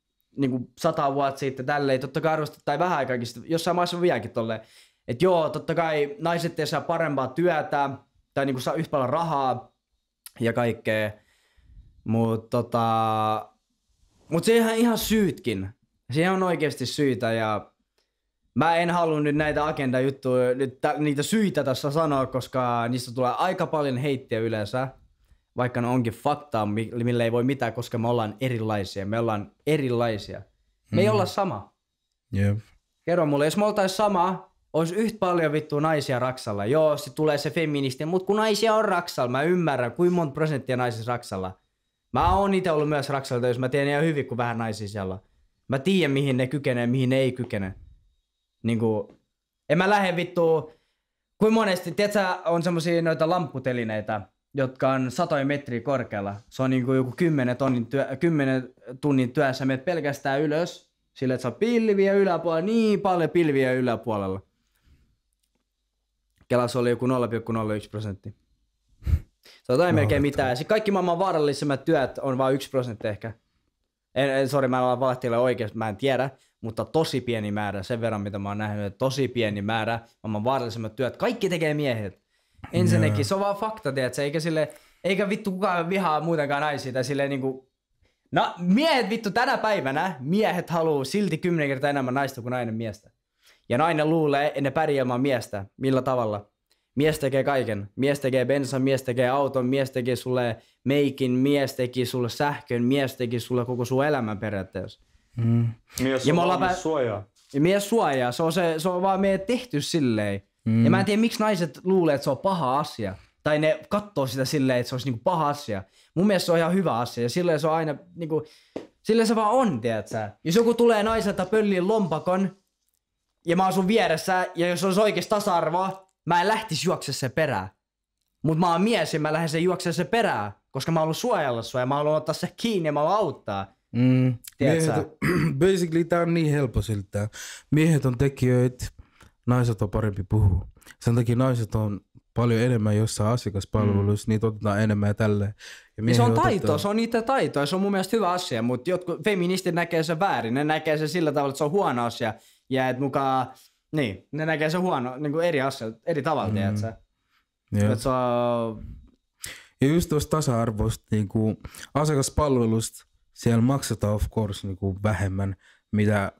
100 vuotta sitten tälleen. Totta kai arvostaa, tai vähän aikaakin, jossain maassa on vieläkin tolleen. Että totta kai naiset ei saa parempaa työtä tai saa yhtä paljon rahaa ja kaikkea. Mutta siihen on ihan syytkin. Siihen on oikeasti syitä ja mä en halua nyt näitä agenda-juttuja, niitä syitä tässä sanoa, koska niistä tulee aika paljon heittiä yleensä. Vaikka ne onkin faktaa, millä ei voi mitään, koska me ollaan erilaisia. Me ollaan erilaisia. Me ei olla sama. Yep. Kerro mulle, jos me oltais sama, olisi yhtä paljon vittu naisia Raksalla. Joo, se tulee se feministi, mutta kun naisia on Raksalla, mä ymmärrän, kuinka monta prosenttia naisissa Raksalla. Mä oon itse ollut myös Raksalla, jos mä tiedän ihan hyvin, kun vähän naisia siellä on. Mä tiedän, mihin ne kykenee, mihin ne ei kykene. Niinku, en mä lähde vittu, kuin monesti, tiedätkö, on semmosia noita lampputelineitä, jotka on 100 metriä korkealla. Se on niinku joku 10 tunnin työssä, menet pelkästään ylös, sillä että saa pilviä yläpuolella, niin paljon pilviä yläpuolella. Kelassa oli joku 0,01%. Se on melkein mitään. Ja kaikki maailman vaarallisimmat työt on vain 1% ehkä. Sori, mä en valehtele oikeasti, mä en tiedä, mutta tosi pieni määrä, sen verran mitä mä oon nähnyt, että tosi pieni määrä maailman vaarallisimmat työt. Kaikki tekee miehet. Ensinnäkin, se on vaan fakta, tiedätkö? Eikä vittu kukaan vihaa muutenkaan naisia tai silleen niinku... No, miehet vittu tänä päivänä, miehet haluu silti 10 kertaa enemmän naista kuin nainen miestä. Ja nainen luulee, että ne pärjää ilman miestä. Millä tavalla? Mies tekee kaiken. Mies tekee bensan, mies tekee auton, mies tekee sulle meikin, mies teki sulle sähkön, mies teki sulle koko sun elämän periaatteessa. Mies on valmis suojaa. Ja mies suojaa, se on vaan meidän tehty silleen. Ja mä en tiedä, miksi naiset luulee, että se on paha asia. Tai ne katsoo sitä silleen, että se olisi niinku paha asia. Mun mielestä se on ihan hyvä asia. Ja silleen se on aina niinku... Silleen se vaan on, tiedätkö? Jos joku tulee naiselta pölliin lompakon, ja mä oon sun vieressä, ja jos olisi oikeasti tasa-arvoa, mä en lähtisi juoksemaan sen perään. Mut mä oon mies ja mä lähden sen juoksemaan sen perään. Koska mä haluan suojella sua ja mä haluan ottaa se kiinni ja mä haluan auttaa. Basically tää on niin helppo siltä. Miehet on tekijöitä, naiset on parempi puhua. Sen takia naiset on paljon enemmän jossain asiakaspalveluissa, niitä otetaan enemmän ja tälleen. Ja se on taito, se on niitä taitoja, se on mun mielestä hyvä asia, mutta jotkut feministit näkee sen väärin, ne näkee sen sillä tavalla, että se on huono asia. Ja että mukaan, niin, ne näkee sen huono, niin kuin eri asia, eri tavalla, tiedätkö? Että se on... Ja just tuosta tasa-arvosta, niin kuin asiakaspalvelusta, siellä maksetaan of course niin kuin vähemmän, mitä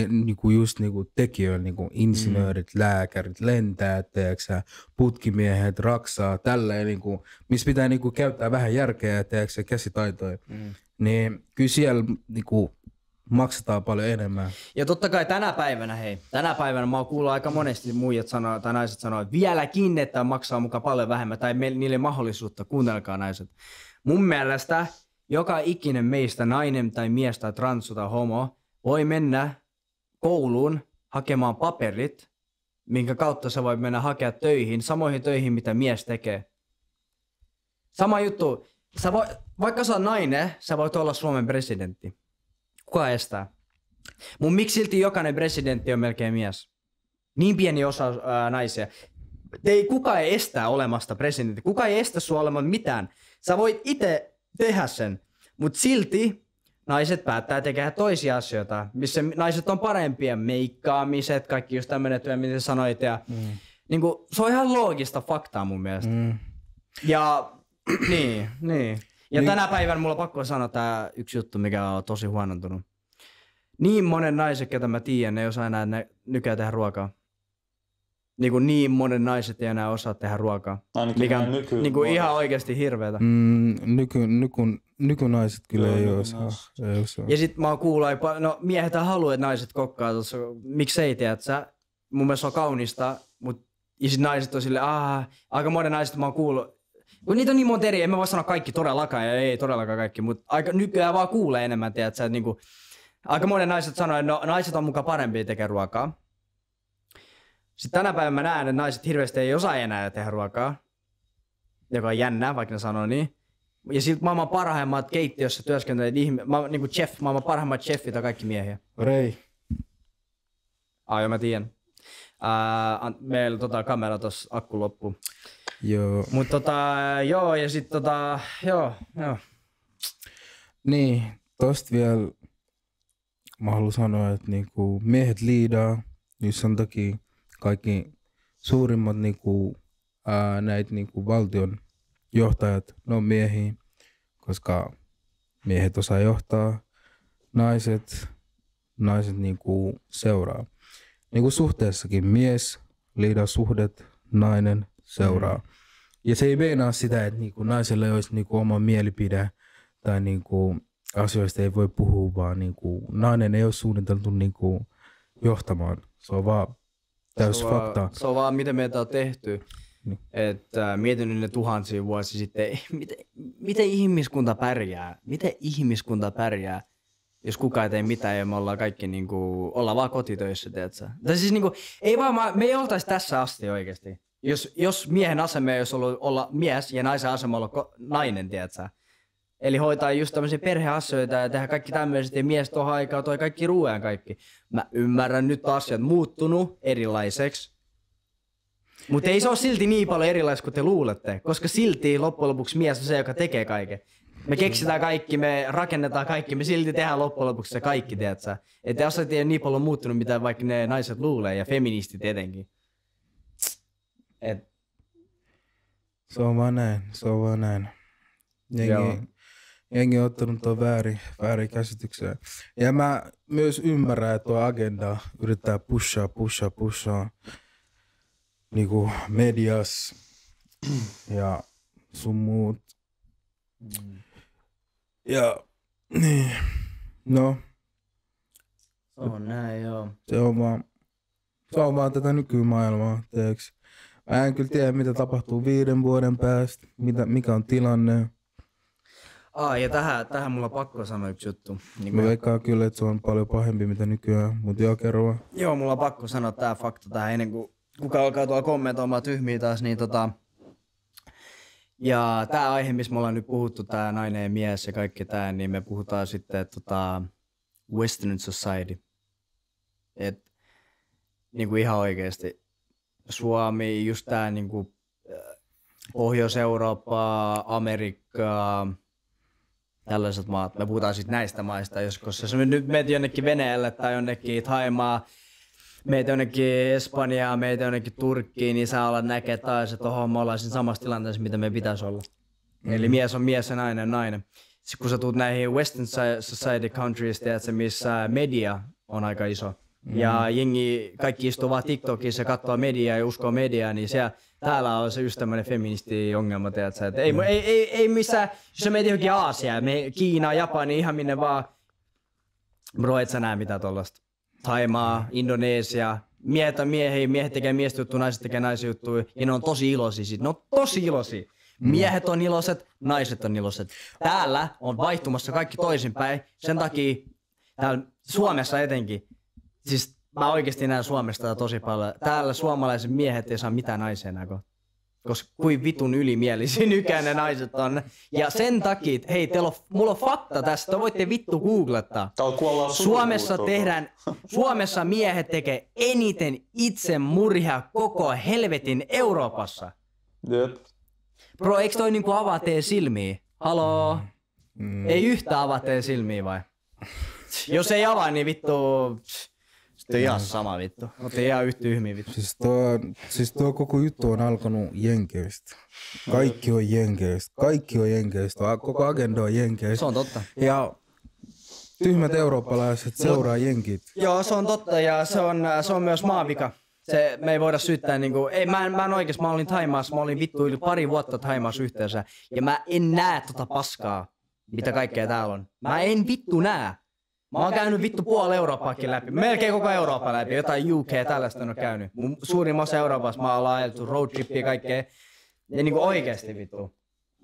niin kuin just niin kuin tekijöillä, niin kuin insinöörit, lääkärit, lentäjät, putkimiehet, raksaa, tälleen, niin kuin, missä pitää niin kuin käyttää vähän järkeä ja käsitaitoja. Niin kyllä siellä niin kuin, maksetaan paljon enemmän. Ja totta kai tänä päivänä mä oon kuullut aika monesti muijat sanoo, tai naiset sanoo, että vieläkin, että maksaa mukaan paljon vähemmän, tai niille mahdollisuutta, kuunnelkaa naiset. Mun mielestä joka ikinen meistä, nainen tai mies tai transu tai homo, voi mennä kouluun hakemaan paperit, minkä kautta sä voit mennä hakea töihin, samoihin töihin, mitä mies tekee. Sama juttu, vaikka sä oot nainen, sä voit olla Suomen presidentti. Kuka estää? Miksi silti jokainen presidentti on melkein mies? Niin pieni osa naisia. Kuka ei estää olemasta presidentti. Kuka ei estä sua olemaan mitään. Sä voit itse tehdä sen. Mutta silti naiset päättää tehdä toisia asioita, missä naiset on parempia. Meikkaamiset, kaikki just tämmöinen työ, mitä sanoit. Ja, niinku, se on ihan loogista faktaa mun mielestä. Ja niin. Ja tänä päivänä mulla on pakko sanoa tää yksi juttu, mikä on tosi huonontunut. Niin monen naiset, ketä mä tiedän, ne ei osaa enää nykyään tehdä ruokaa. Niin monen naiset ei enää osaa tehdä ruokaa. Ainakin mikä on ihan oikeasti hirveetä. Nykynaiset kyllä ei osaa. Ja sit mä oon kuullut, no miehet haluaa, että naiset kokkaa tuossa. Miksei, tiedät sä? Mun mielestä se on kaunista, ja sit naiset on silleen, aika monen naiset mä oon kuullut. Kun niitä on niin monta eri, en mä voi sanoa kaikki todellakaan, ja ei todellakaan kaikki, mutta aika nykyään vaan kuulee enemmän, tiedät sä, että niinku, aika monen naiset sanoo, että no, naiset on mukaan parempia tekemään ruokaa. Sitten tänä päivänä mä näen, että naiset hirveästi ei osaa enää tehdä ruokaa, joka on jännää, vaikka ne sanoo niin. Ja sitten maailman parhaimmat keittiössä työskentelee niinku chef, maailman parhaimmat chefit on kaikki miehiä. Rei. Joo, mä tiedän. Meillä kamera tossa akku loppu. Joo. Mut joo, ja sit joo. Niin, tosta vielä mä haluan sanoa, että niinku miehet liidaa, niin sen takia kaikki suurimmat niinku, näitä niinku valtion johtajat, ne on miehiä, koska miehet osaa johtaa, naiset niinku seuraa. Niinku suhteessakin mies liidaa suhdet, nainen seuraa. Ja se ei meinaa sitä, että niinku naisella ei olisi niinku oma mielipide tai niinku asioista ei voi puhua, vaan niinku nainen ei ole suunniteltu niinku johtamaan. Se on vaan täys fakta. Se on vaan miten meitä on tehty. Niin. Että mietin ne tuhansia vuosia sitten, miten ihmiskunta pärjää? Miten ihmiskunta pärjää, jos kukaan ei tee mitään ja me ollaan kaikki niinku, ollaan vaan kotitöissä, tiedätkö? Tai siis niinku, ei vaan, me ei oltaisi tässä asti oikeesti. Jos miehen asema olisi ollut olla mies ja naisen asema olla nainen, tiedätkö? Eli hoitaa just tämmöisiä perheasioita ja tehdä kaikki tämmöiset ja mies tohon aikaa toi kaikki ruoan kaikki. Mä ymmärrän nyt asiat muuttunut erilaiseksi. Mutta ei se ole silti niin paljon erilaista kuin te luulette, koska silti loppujen lopuksi mies on se, joka tekee kaiken. Me keksitään kaikki, me rakennetaan kaikki, me silti tehdään loppujen lopuksi se kaikki, tiedätkö? Että asiat ei ole niin paljon muuttunut, mitä vaikka ne naiset luulee ja feministit etenkin. Se on vaan näin. Jengi on ottanut tuon väärin käsitykseen. Ja mä myös ymmärrän, että tuo agenda yrittää pushaa niinku medias ja sun muut. Ja niin, no. Se on näin, joo. Se on vaan tätä nykymaailmaa, teeks. Mä en kyllä tiedä, mitä tapahtuu 5 vuoden päästä, mikä on tilanne. Ja tähän mulla on pakko sanoa yksi juttu. Niin mä veikkaan kyllä, että se on paljon pahempi mitä nykyään, mutta joo, kerro vaan. Joo, mulla on pakko sanoa tää fakta tähän ennen kuin kuka alkaa tuolla kommentoimaan tyhmiä taas, niin ja tää aihe, missä me ollaan nyt puhuttu, tää nainen ja mies ja kaikki tää, niin me puhutaan sitten Western Society. Et niinku ihan oikeesti Suomi, just tää niinku Pohjois-Eurooppaa, Amerikkaa, tällaiset maat. Me puhutaan sit näistä maista, jos me nyt meet jonnekin Venäjälle tai jonnekin Thaimaa, meitä jonnekin Espanjaa, meitä jonnekin Turkkiin, niin saa olla näkee taas, että me ollaan siinä samassa tilanteessa, mitä me pitäisi olla. Eli mies on mies ja nainen on nainen. Sitten kun sä tuut näihin Western Society countries, tiedätkö, missä media on aika iso. Ja jengi, kaikki istuu vaan TikTokissa ja katsoo mediaa ja uskoo mediaa, niin täällä on se just tämmönen feministi-ongelma, tiedätkö. Että ei missään, jos sä meet johonkin Aasiaan, Kiina, Japani, ihan minne vaan. Bro, et sä näe mitään tollasta. Thaimaa, Indonesia, miehet on miehiä, miehet tekee miesjuttuja, naiset tekee naisjuttuja, ja ne on tosi iloisia siitä. Ne on tosi iloisia. Miehet on iloiset, naiset on iloiset. Täällä on vaihtumassa kaikki toisinpäin, sen takia täällä Suomessa etenkin. Siis mä oikeesti näen Suomesta tosi paljon. Täällä suomalaiset miehet ei saa mitään naisia enää kohta. Koska kuin vitun ylimielisiä nykyään ne naiset on. Ja sen takia, hei, mulla on fakta tästä, voitte vittu googlettaa. Suomessa miehet tekee eniten itsemurhia koko helvetin Euroopassa. Jep. Bro, eikö toi niinku avaa teidän silmiä? Haloo? Ei yhtään avaa teidän silmiä vai? Jos ei avaa, niin vittu... Sitten ihan sama vittu. Otte ihan yhtä tyhmiä vittu. Siis tuo koko juttu on alkanut Jenkeistä. Kaikki on Jenkeistä. Koko agenda on Jenkeistä. Se on totta. Ja tyhmät eurooppalaiset seuraa Jenkit. Joo, se on totta ja se on myös maavika. Me ei voida syyttää niinku... Mä en oikeesti, mä olin Thaimaassa, mä olin vittu yli 2 vuotta Thaimaassa yhteensä. Ja mä en näe tota paskaa, mitä kaikkea täällä on. Mä en vittu näe. Mä oon käynyt vittu puoli Eurooppaakin läpi. Melkein koko Eurooppa läpi. Jotain UK tällaista on käynyt. Suurin osa Euroopassa mä oon ajeltu roadtrippiä ja kaikkea. Ja niinku oikeesti vittu.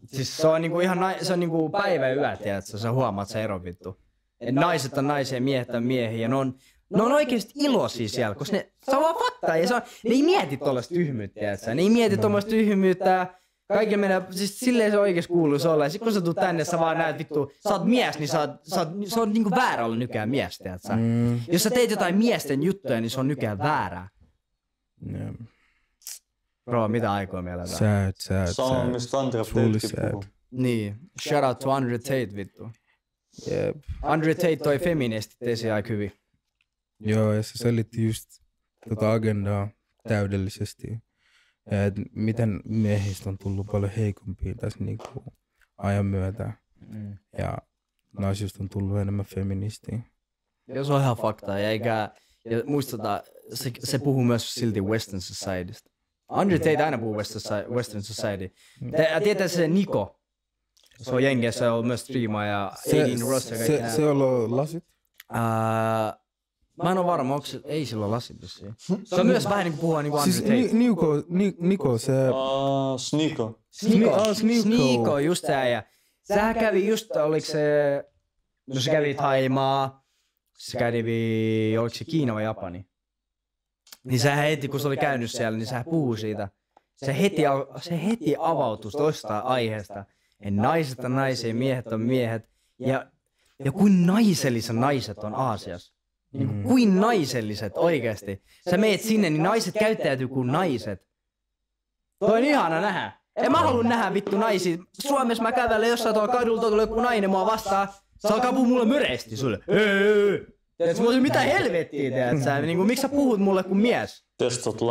Siis se on niinku ihan se on niinku päivä ja yö, tiedätkö? Sä huomaat se ero vittu. Et naiset on naisia, miehet on miehiä. Ja ne on oikeesti iloisia siellä, koska se on vaan fakta. Ja ne ei mieti tollaista tyhmyyttä, tiedätkö? Ne ei mieti tollaista tyhmyyttä. Kaikille menee, siis silleen se oikeesti kuuluisi olla. Ja sit kun sä tuut tänne, sä vaan näet vittu, sä oot mies, niin se on niinku väärä olla nykyään mies, tiedätkö? Jos sä teet jotain miesten juttuja, niin se on nykyään väärää. Bro, mitä aikoja meillä on? Sad. Sama, mistä Andre Tatekin puhuu. Niin, shout out to Andre Tate vittu. Jep. Andre Tate toi feministit esiin aika hyvin. Joo, ja se selitti just tota agendaa täydellisesti. Ja et miten miehistä on tullut paljon heikompia tässä niinku ajan myötä. Ja naisista on tullut enemmän feministiä. Ja se on ihan fakta. Ja muistetaan, se puhuu myös silti Western Societystä. Andre Tate aina puhuu Western Society. Tietää se Niko. Se on Jenkeissä, se on myös striimaa ja Aiden Ross ja kaikki. Se on lasit? Mä en oo varma, onko se, ei sillä lasit vissiin. Se on myös vähän niinku puhua niinku Siis Andrew Tate. Niko, se... Sniko. Sniko, just se äijä. Sähän kävi just, oliko se... No se kävi Thaimaa, se kävi, oliko se Kiina vai Japani? Niin sähän heti, kun se oli käynyt siellä, niin sähän puhuu siitä. Se heti avautui tosta aiheesta. Ja naiset on naisia, miehet on miehet. Ja kuin naiselliset naiset on Aasiassa. Niin kuin naiselliset oikeesti. Sä meet sinne, niin naiset käyttäytyy kuin naiset. Toi on ihana nähdä. En mä halua nähdä vittu naisia. Suomessa mä kävelen jossain tuolla kadulla, tulee joku nainen mua vastaan. Se alkaa puhua mulle möreesti sulle. Tiedätkö, mä olisin mitä helvettiä, tiedätkö? Niin miksi sä puhut mulle kuin mies?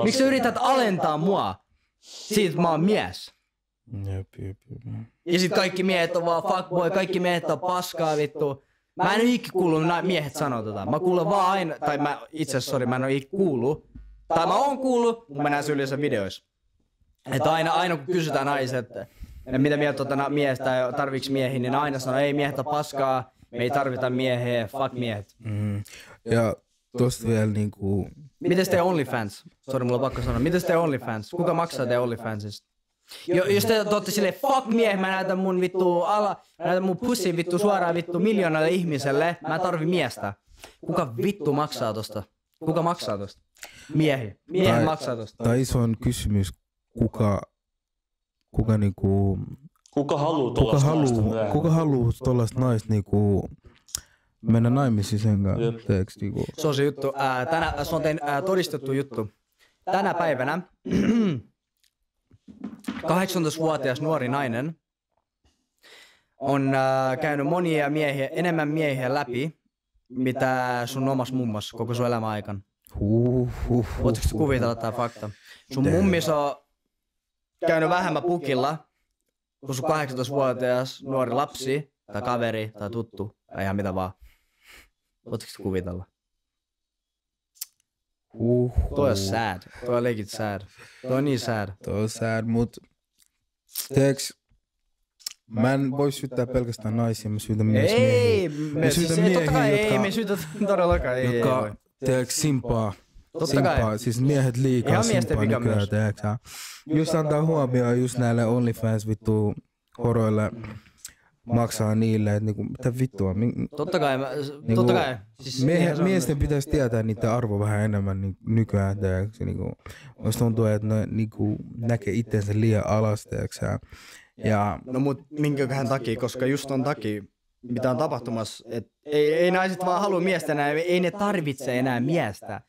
Miksi sä yrität alentaa mua? Siitä mä oon mies. Jep. Ja sit kaikki miehet on vaan fuckboy, kaikki miehet on paskaa vittu. Mä en oo ikinä kuullut miehet sanoo tota. Mä kuulen vaan aina, tai mä mä en oo ikinä kuullut. Tai mä oon kuullut, mutta mä näen yleensä videoissa. Että aina kun kysytään naiset, mitä mieltä miestä tai tarviiks miehiä, niin aina sanoo, ei miehet on paskaa, me ei tarvita miehiä, fuck miehet. Ja tosta vielä niinku... Mites te OnlyFans? Sori, mulla on pakko sanoa. Mites te OnlyFans? Kuka maksaa te OnlyFansista? Jos te ootte silleen, fuck mieh, mä näytän mun pussin vittu suoraan vittu miljoonalle ihmiselle, mä tarvi miestä. Kuka vittu maksaa tosta? Kuka maksaa tosta? Miehi maksaa tosta. Tai isoin kysymys, kuka niinku... Kuka haluu tollaista naista niinku... Mennä naimisiin sen kanssa, teeks niinku... Se on se juttu. Se on todistettu juttu. Tänä päivänä 18-vuotias nuori nainen on käynyt monia miehiä, enemmän miehiä läpi, mitä sun omas mummas koko sun elämän aikana. Voitko kuvitella tää fakta? Sun mummis on käynyt vähemmän pukilla kuin sun 18-vuotias nuori lapsi, tai kaveri, tai tuttu, tai ihan mitä vaan. Voitko kuvitella? Toi on sad. Toi on legit sad. Toi on niin sad. Toi on sad, mut... Teeks... Mä en voi syyttää pelkästään naisia, mä syytän myös miehiä. Mä syytän miehiä, ei me syytä todellakaan. Jotka, teeks, simpaa. Siis miehet liikaa simpaa nykyään, teeks. Just antaa huomioon just näille OnlyFans vittu horoille. Maksaa niille, että niinku, mitä vittua. Totta kai. Siis miesten pitäisi tietää niitä arvo vähän enemmän nykyään, teeksi. Niinku, musta tuntuu, että ne niinku, näkee itsensä liian alas, teeksi. Ja... No mut minkäköhän takia, koska just on takia, mitä on tapahtumassa, että ei naiset vaan halua miestä enää, ei ne tarvitse enää miestä.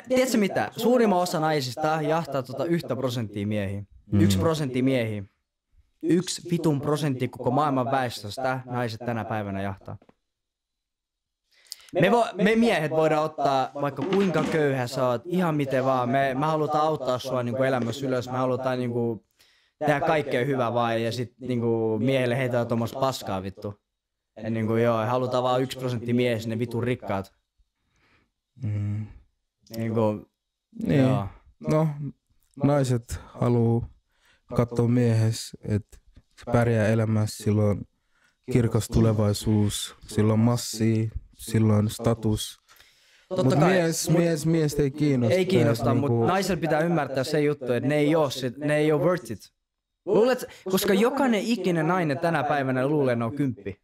Tiedätkö mitä? Suurimman osa naisista jahtaa 1% miehiä. 1% miehiä. 1% koko maailman väestöstä naiset tänä päivänä jahtaa. Me miehet voidaan ottaa vaikka kuinka köyhä sä oot, ihan miten vaan. Me halutaan auttaa sua niinku elämässä ylös, me halutaan niinku tehdä kaikkea hyvää vaan ja sit niinku miehille heitää tuommoista paskaa vittu. Ja niinku halutaan vaan 1% mies, ne vitun rikkaat. Niinku, niin. No, naiset haluu katsoa miehes, että se pärjää elämässä, silloin kirkas tulevaisuus, silloin massia, silloin status. Mutta mies ei kiinnosta. Ei kiinnosta, niinku... mutta naisella pitää ymmärtää se juttu, että ne ei ole worth it. Luulet, koska jokainen ikinen nainen tänä päivänä luulee, ne on 10.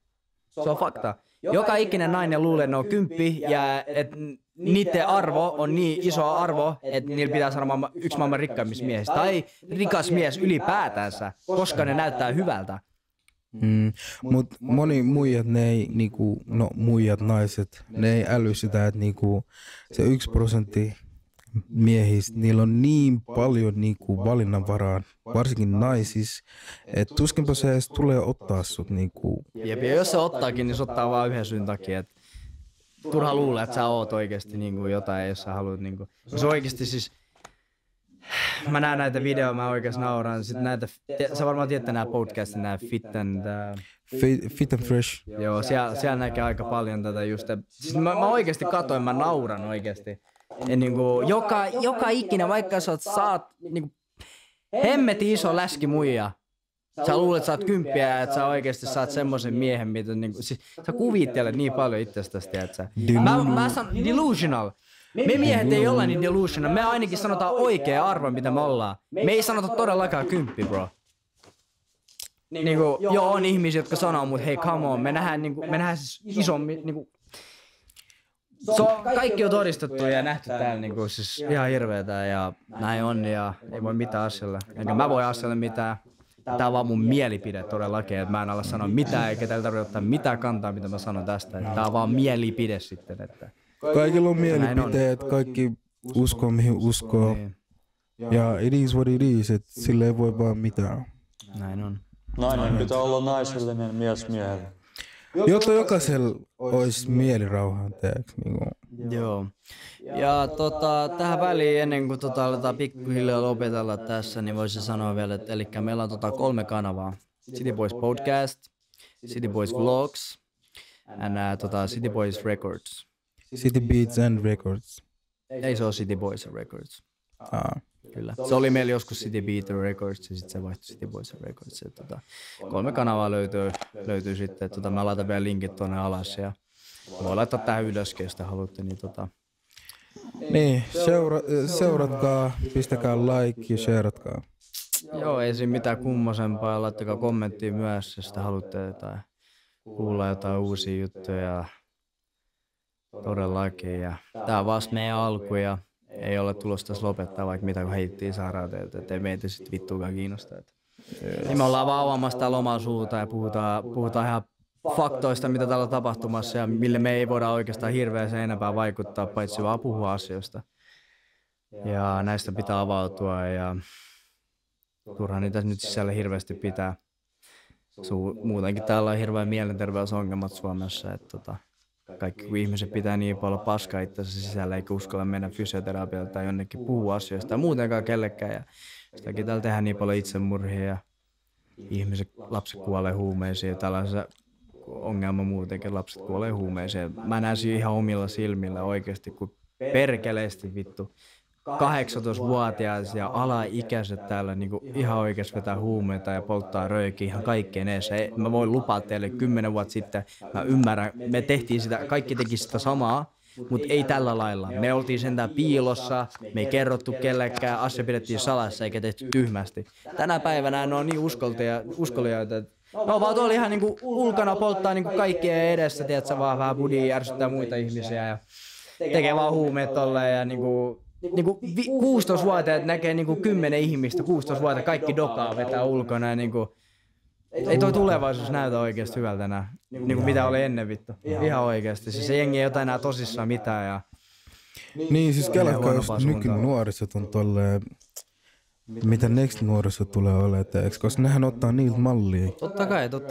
Se on fakta. Joka ikinen nainen luulee, ne on 10 ja että niiden arvo on niin iso arvo, että niillä pitää saada yksi maailman rikkaimmista miehistä. Tai rikas mies ylipäätänsä, koska ne näyttää hyvältä. Mut moni muijat, ne ei niinku, no muijat, naiset, ne ei äly sitä, että niinku se 1% miehistä, niillä on niin paljon niinku valinnanvaraa, varsinkin naisissa, että tuskinpa se edes tulee ottaa sut niinku. Jep, ja jos se ottaakin, niin se ottaa vaan yhden syyn takia, että turha luulee, että sä oot oikeesti niinku jotain, jos sä haluat niinku. Se oikeesti siis, mä näen näitä videoita, mä oikeesti nauran. Sitten näitä, sä varmaan tiedät nää podcastit, nää Fit and Fresh. Joo, siellä näkee aika paljon tätä just. Siis mä oikeesti katoin, mä nauran oikeesti. Ja niinku, joka ikinä, vaikka sä oot niinku hemmetin iso läski muija, Sä luulet, että sä oot 10 ja että sä oikeesti saat semmosen miehen, mitä niinku, siis sä kuvittelet niin paljon itsestäsi, tiedätkö? Mä sanon delusional. Me miehet ei olla niin delusional. Me ainakin sanotaan oikea arvo, mitä me ollaan. Me ei sanota todellakaan 10, bro. Niinku, joo, on ihmisiä, jotka sanoo, mut hei, come on, me nähdään siis isommin, niinku, kaikki on todistettu ja nähty täällä, niinku, siis ihan hirveetä ja näin on ja ei voi mitään asialle. Enkä mä voi asialle mitään. Tää on vaan mun mielipide todellakin, että mä en ala sanoa mitään, eikä täällä tarvitse ottaa mitään kantaa, mitä mä sanon tästä. Tää on vaan mielipide sitten, että... Kaikilla on mielipiteet, kaikki uskoo mihin uskoo. Ja it is what it is, että sille ei voi vaan mitään. Näin on. Nainen pitää olla naisellinen, mies miehelle. Jotta jokaisella olisi mielirauhaa, teeksi. Niinku. Joo. Ja tähän väliin ennen kuin aletaan pikkuhiljaa lopetella tässä, niin voisin sanoa vielä, että elikkä meillä on 3 kanavaa. City Boys Podcast, City Boys Vlogs and City Boys Records. City Beats and Records. Ei se ole City Boys Records. Kyllä. Se oli meillä joskus City Beat Records ja sitten se vaihtui City Boys Records. 3 kanavaa löytyy sitten. Mä laitan vielä linkit tuonne alas ja voi laittaa tähän ylöskin, jos te haluatte. Niin, seuratkaa, pistäkää like ja shareatkaa. Joo, ei siinä mitään kummosempaa. Laittakaa kommenttia myös, jos te haluatte kuulla jotain uusia juttuja. Todellakin. Ja tää on vasta meidän alku ja ei ole tulossa tässä lopettaa, vaikka mitä kun heittiin sairaan teiltä, ettei meitä sit vittuakaan kiinnostaa. Niin me ollaan vaan avaamassa täällä omaa suuta ja puhutaan ihan faktoista, mitä täällä on tapahtumassa ja mille me ei voida oikeastaan hirveästi enempää vaikuttaa, paitsi vaan puhua asioista. Ja näistä pitää avautua ja turhaan niitä nyt sisällä hirveästi pitää. Muutenkin täällä on hirveän mielenterveysongelmat Suomessa, että kaikki kun ihmiset pitää niin paljon paskaa itsensä sisällä eikä uskalla mennä fysioterapialle tai jonnekin puhua asioista tai muutenkaan kellekään. Ja sitäkin täällä tehdään niin paljon itsemurhia ja lapset kuolee huumeisiin ja tällaisen ongelma muutenkin, lapset kuolee huumeisiin. Mä näen ihan omilla silmillä oikeasti, kun perkeleesti vittu 18-vuotiaat ja alaikäiset täällä niinku ihan oikeasti vetää huumeita ja polttaa röökiä ihan kaikkeen eessä. Mä voin lupaa teille 10 vuotta sitten, mä ymmärrän, me tehtiin sitä, kaikki teki sitä samaa, mutta ei tällä lailla. Me oltiin sentään piilossa, me ei kerrottu kellekään, asia pidettiin salassa eikä tehty tyhmästi. Tänä päivänä ne on niin uskolijoita, että no vaan tuolla ihan niinku ulkona polttaa niinku kaikkien edessä, tiedätkö, vaan vähän budia järsyttää muita ihmisiä ja tekee vaan huumeet tolleen ja niinku 16-vuotiaat näkee niinku 10 ihmistä, 16-vuotiaat kaikki dokaa vetää ulkona ja niinku ei toi tulevaisuus näytä oikeesti hyvältä enää, niinku mitä oli ennen vittu. Ihan oikeesti, siis se jengi ei ota enää tosissaan mitään ja... Niin siis kelakkaa, jos nykynuorisot on tolleen, mitä next nuoriso tulee olemaan, koska nehän ottaa niiltä mallia. Totta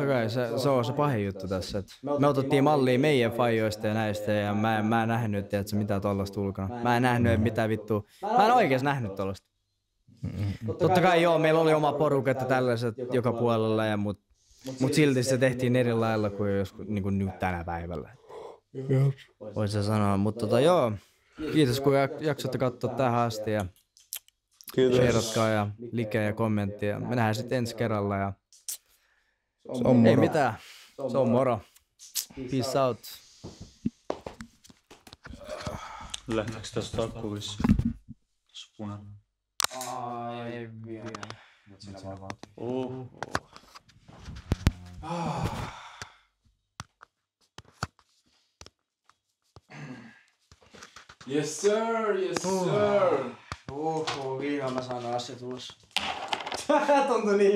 kai, se on se pahin juttu tässä. Me otettiin mallia meidän fajoista ja näistä ja mä en nähnyt, tiedätkö, mitään tollasta ulkona. Mä en nähnyt mitään vittua. Mä en oikeesti nähnyt tollasta. Totta kai joo, meillä oli oma porukka tällaiset joka puolella, mut silti se tehtiin eri lailla kuin joskus niinku nyt tänä päivällä. Voisi se sanoa, mutta joo. Kiitos kun jaksoitte katsoa tähän asti ja shareatkaa ja like ja kommenttia. Me nähdään sitten ensi kerralla ja ei mitään. Se on moro. Peace out. Lähdetäänkö tästä akku vissiin? Tässä punainen. Ei vielä. Yes sir, yes sir. Viimein mä saan asiat ulos. Tuntui niin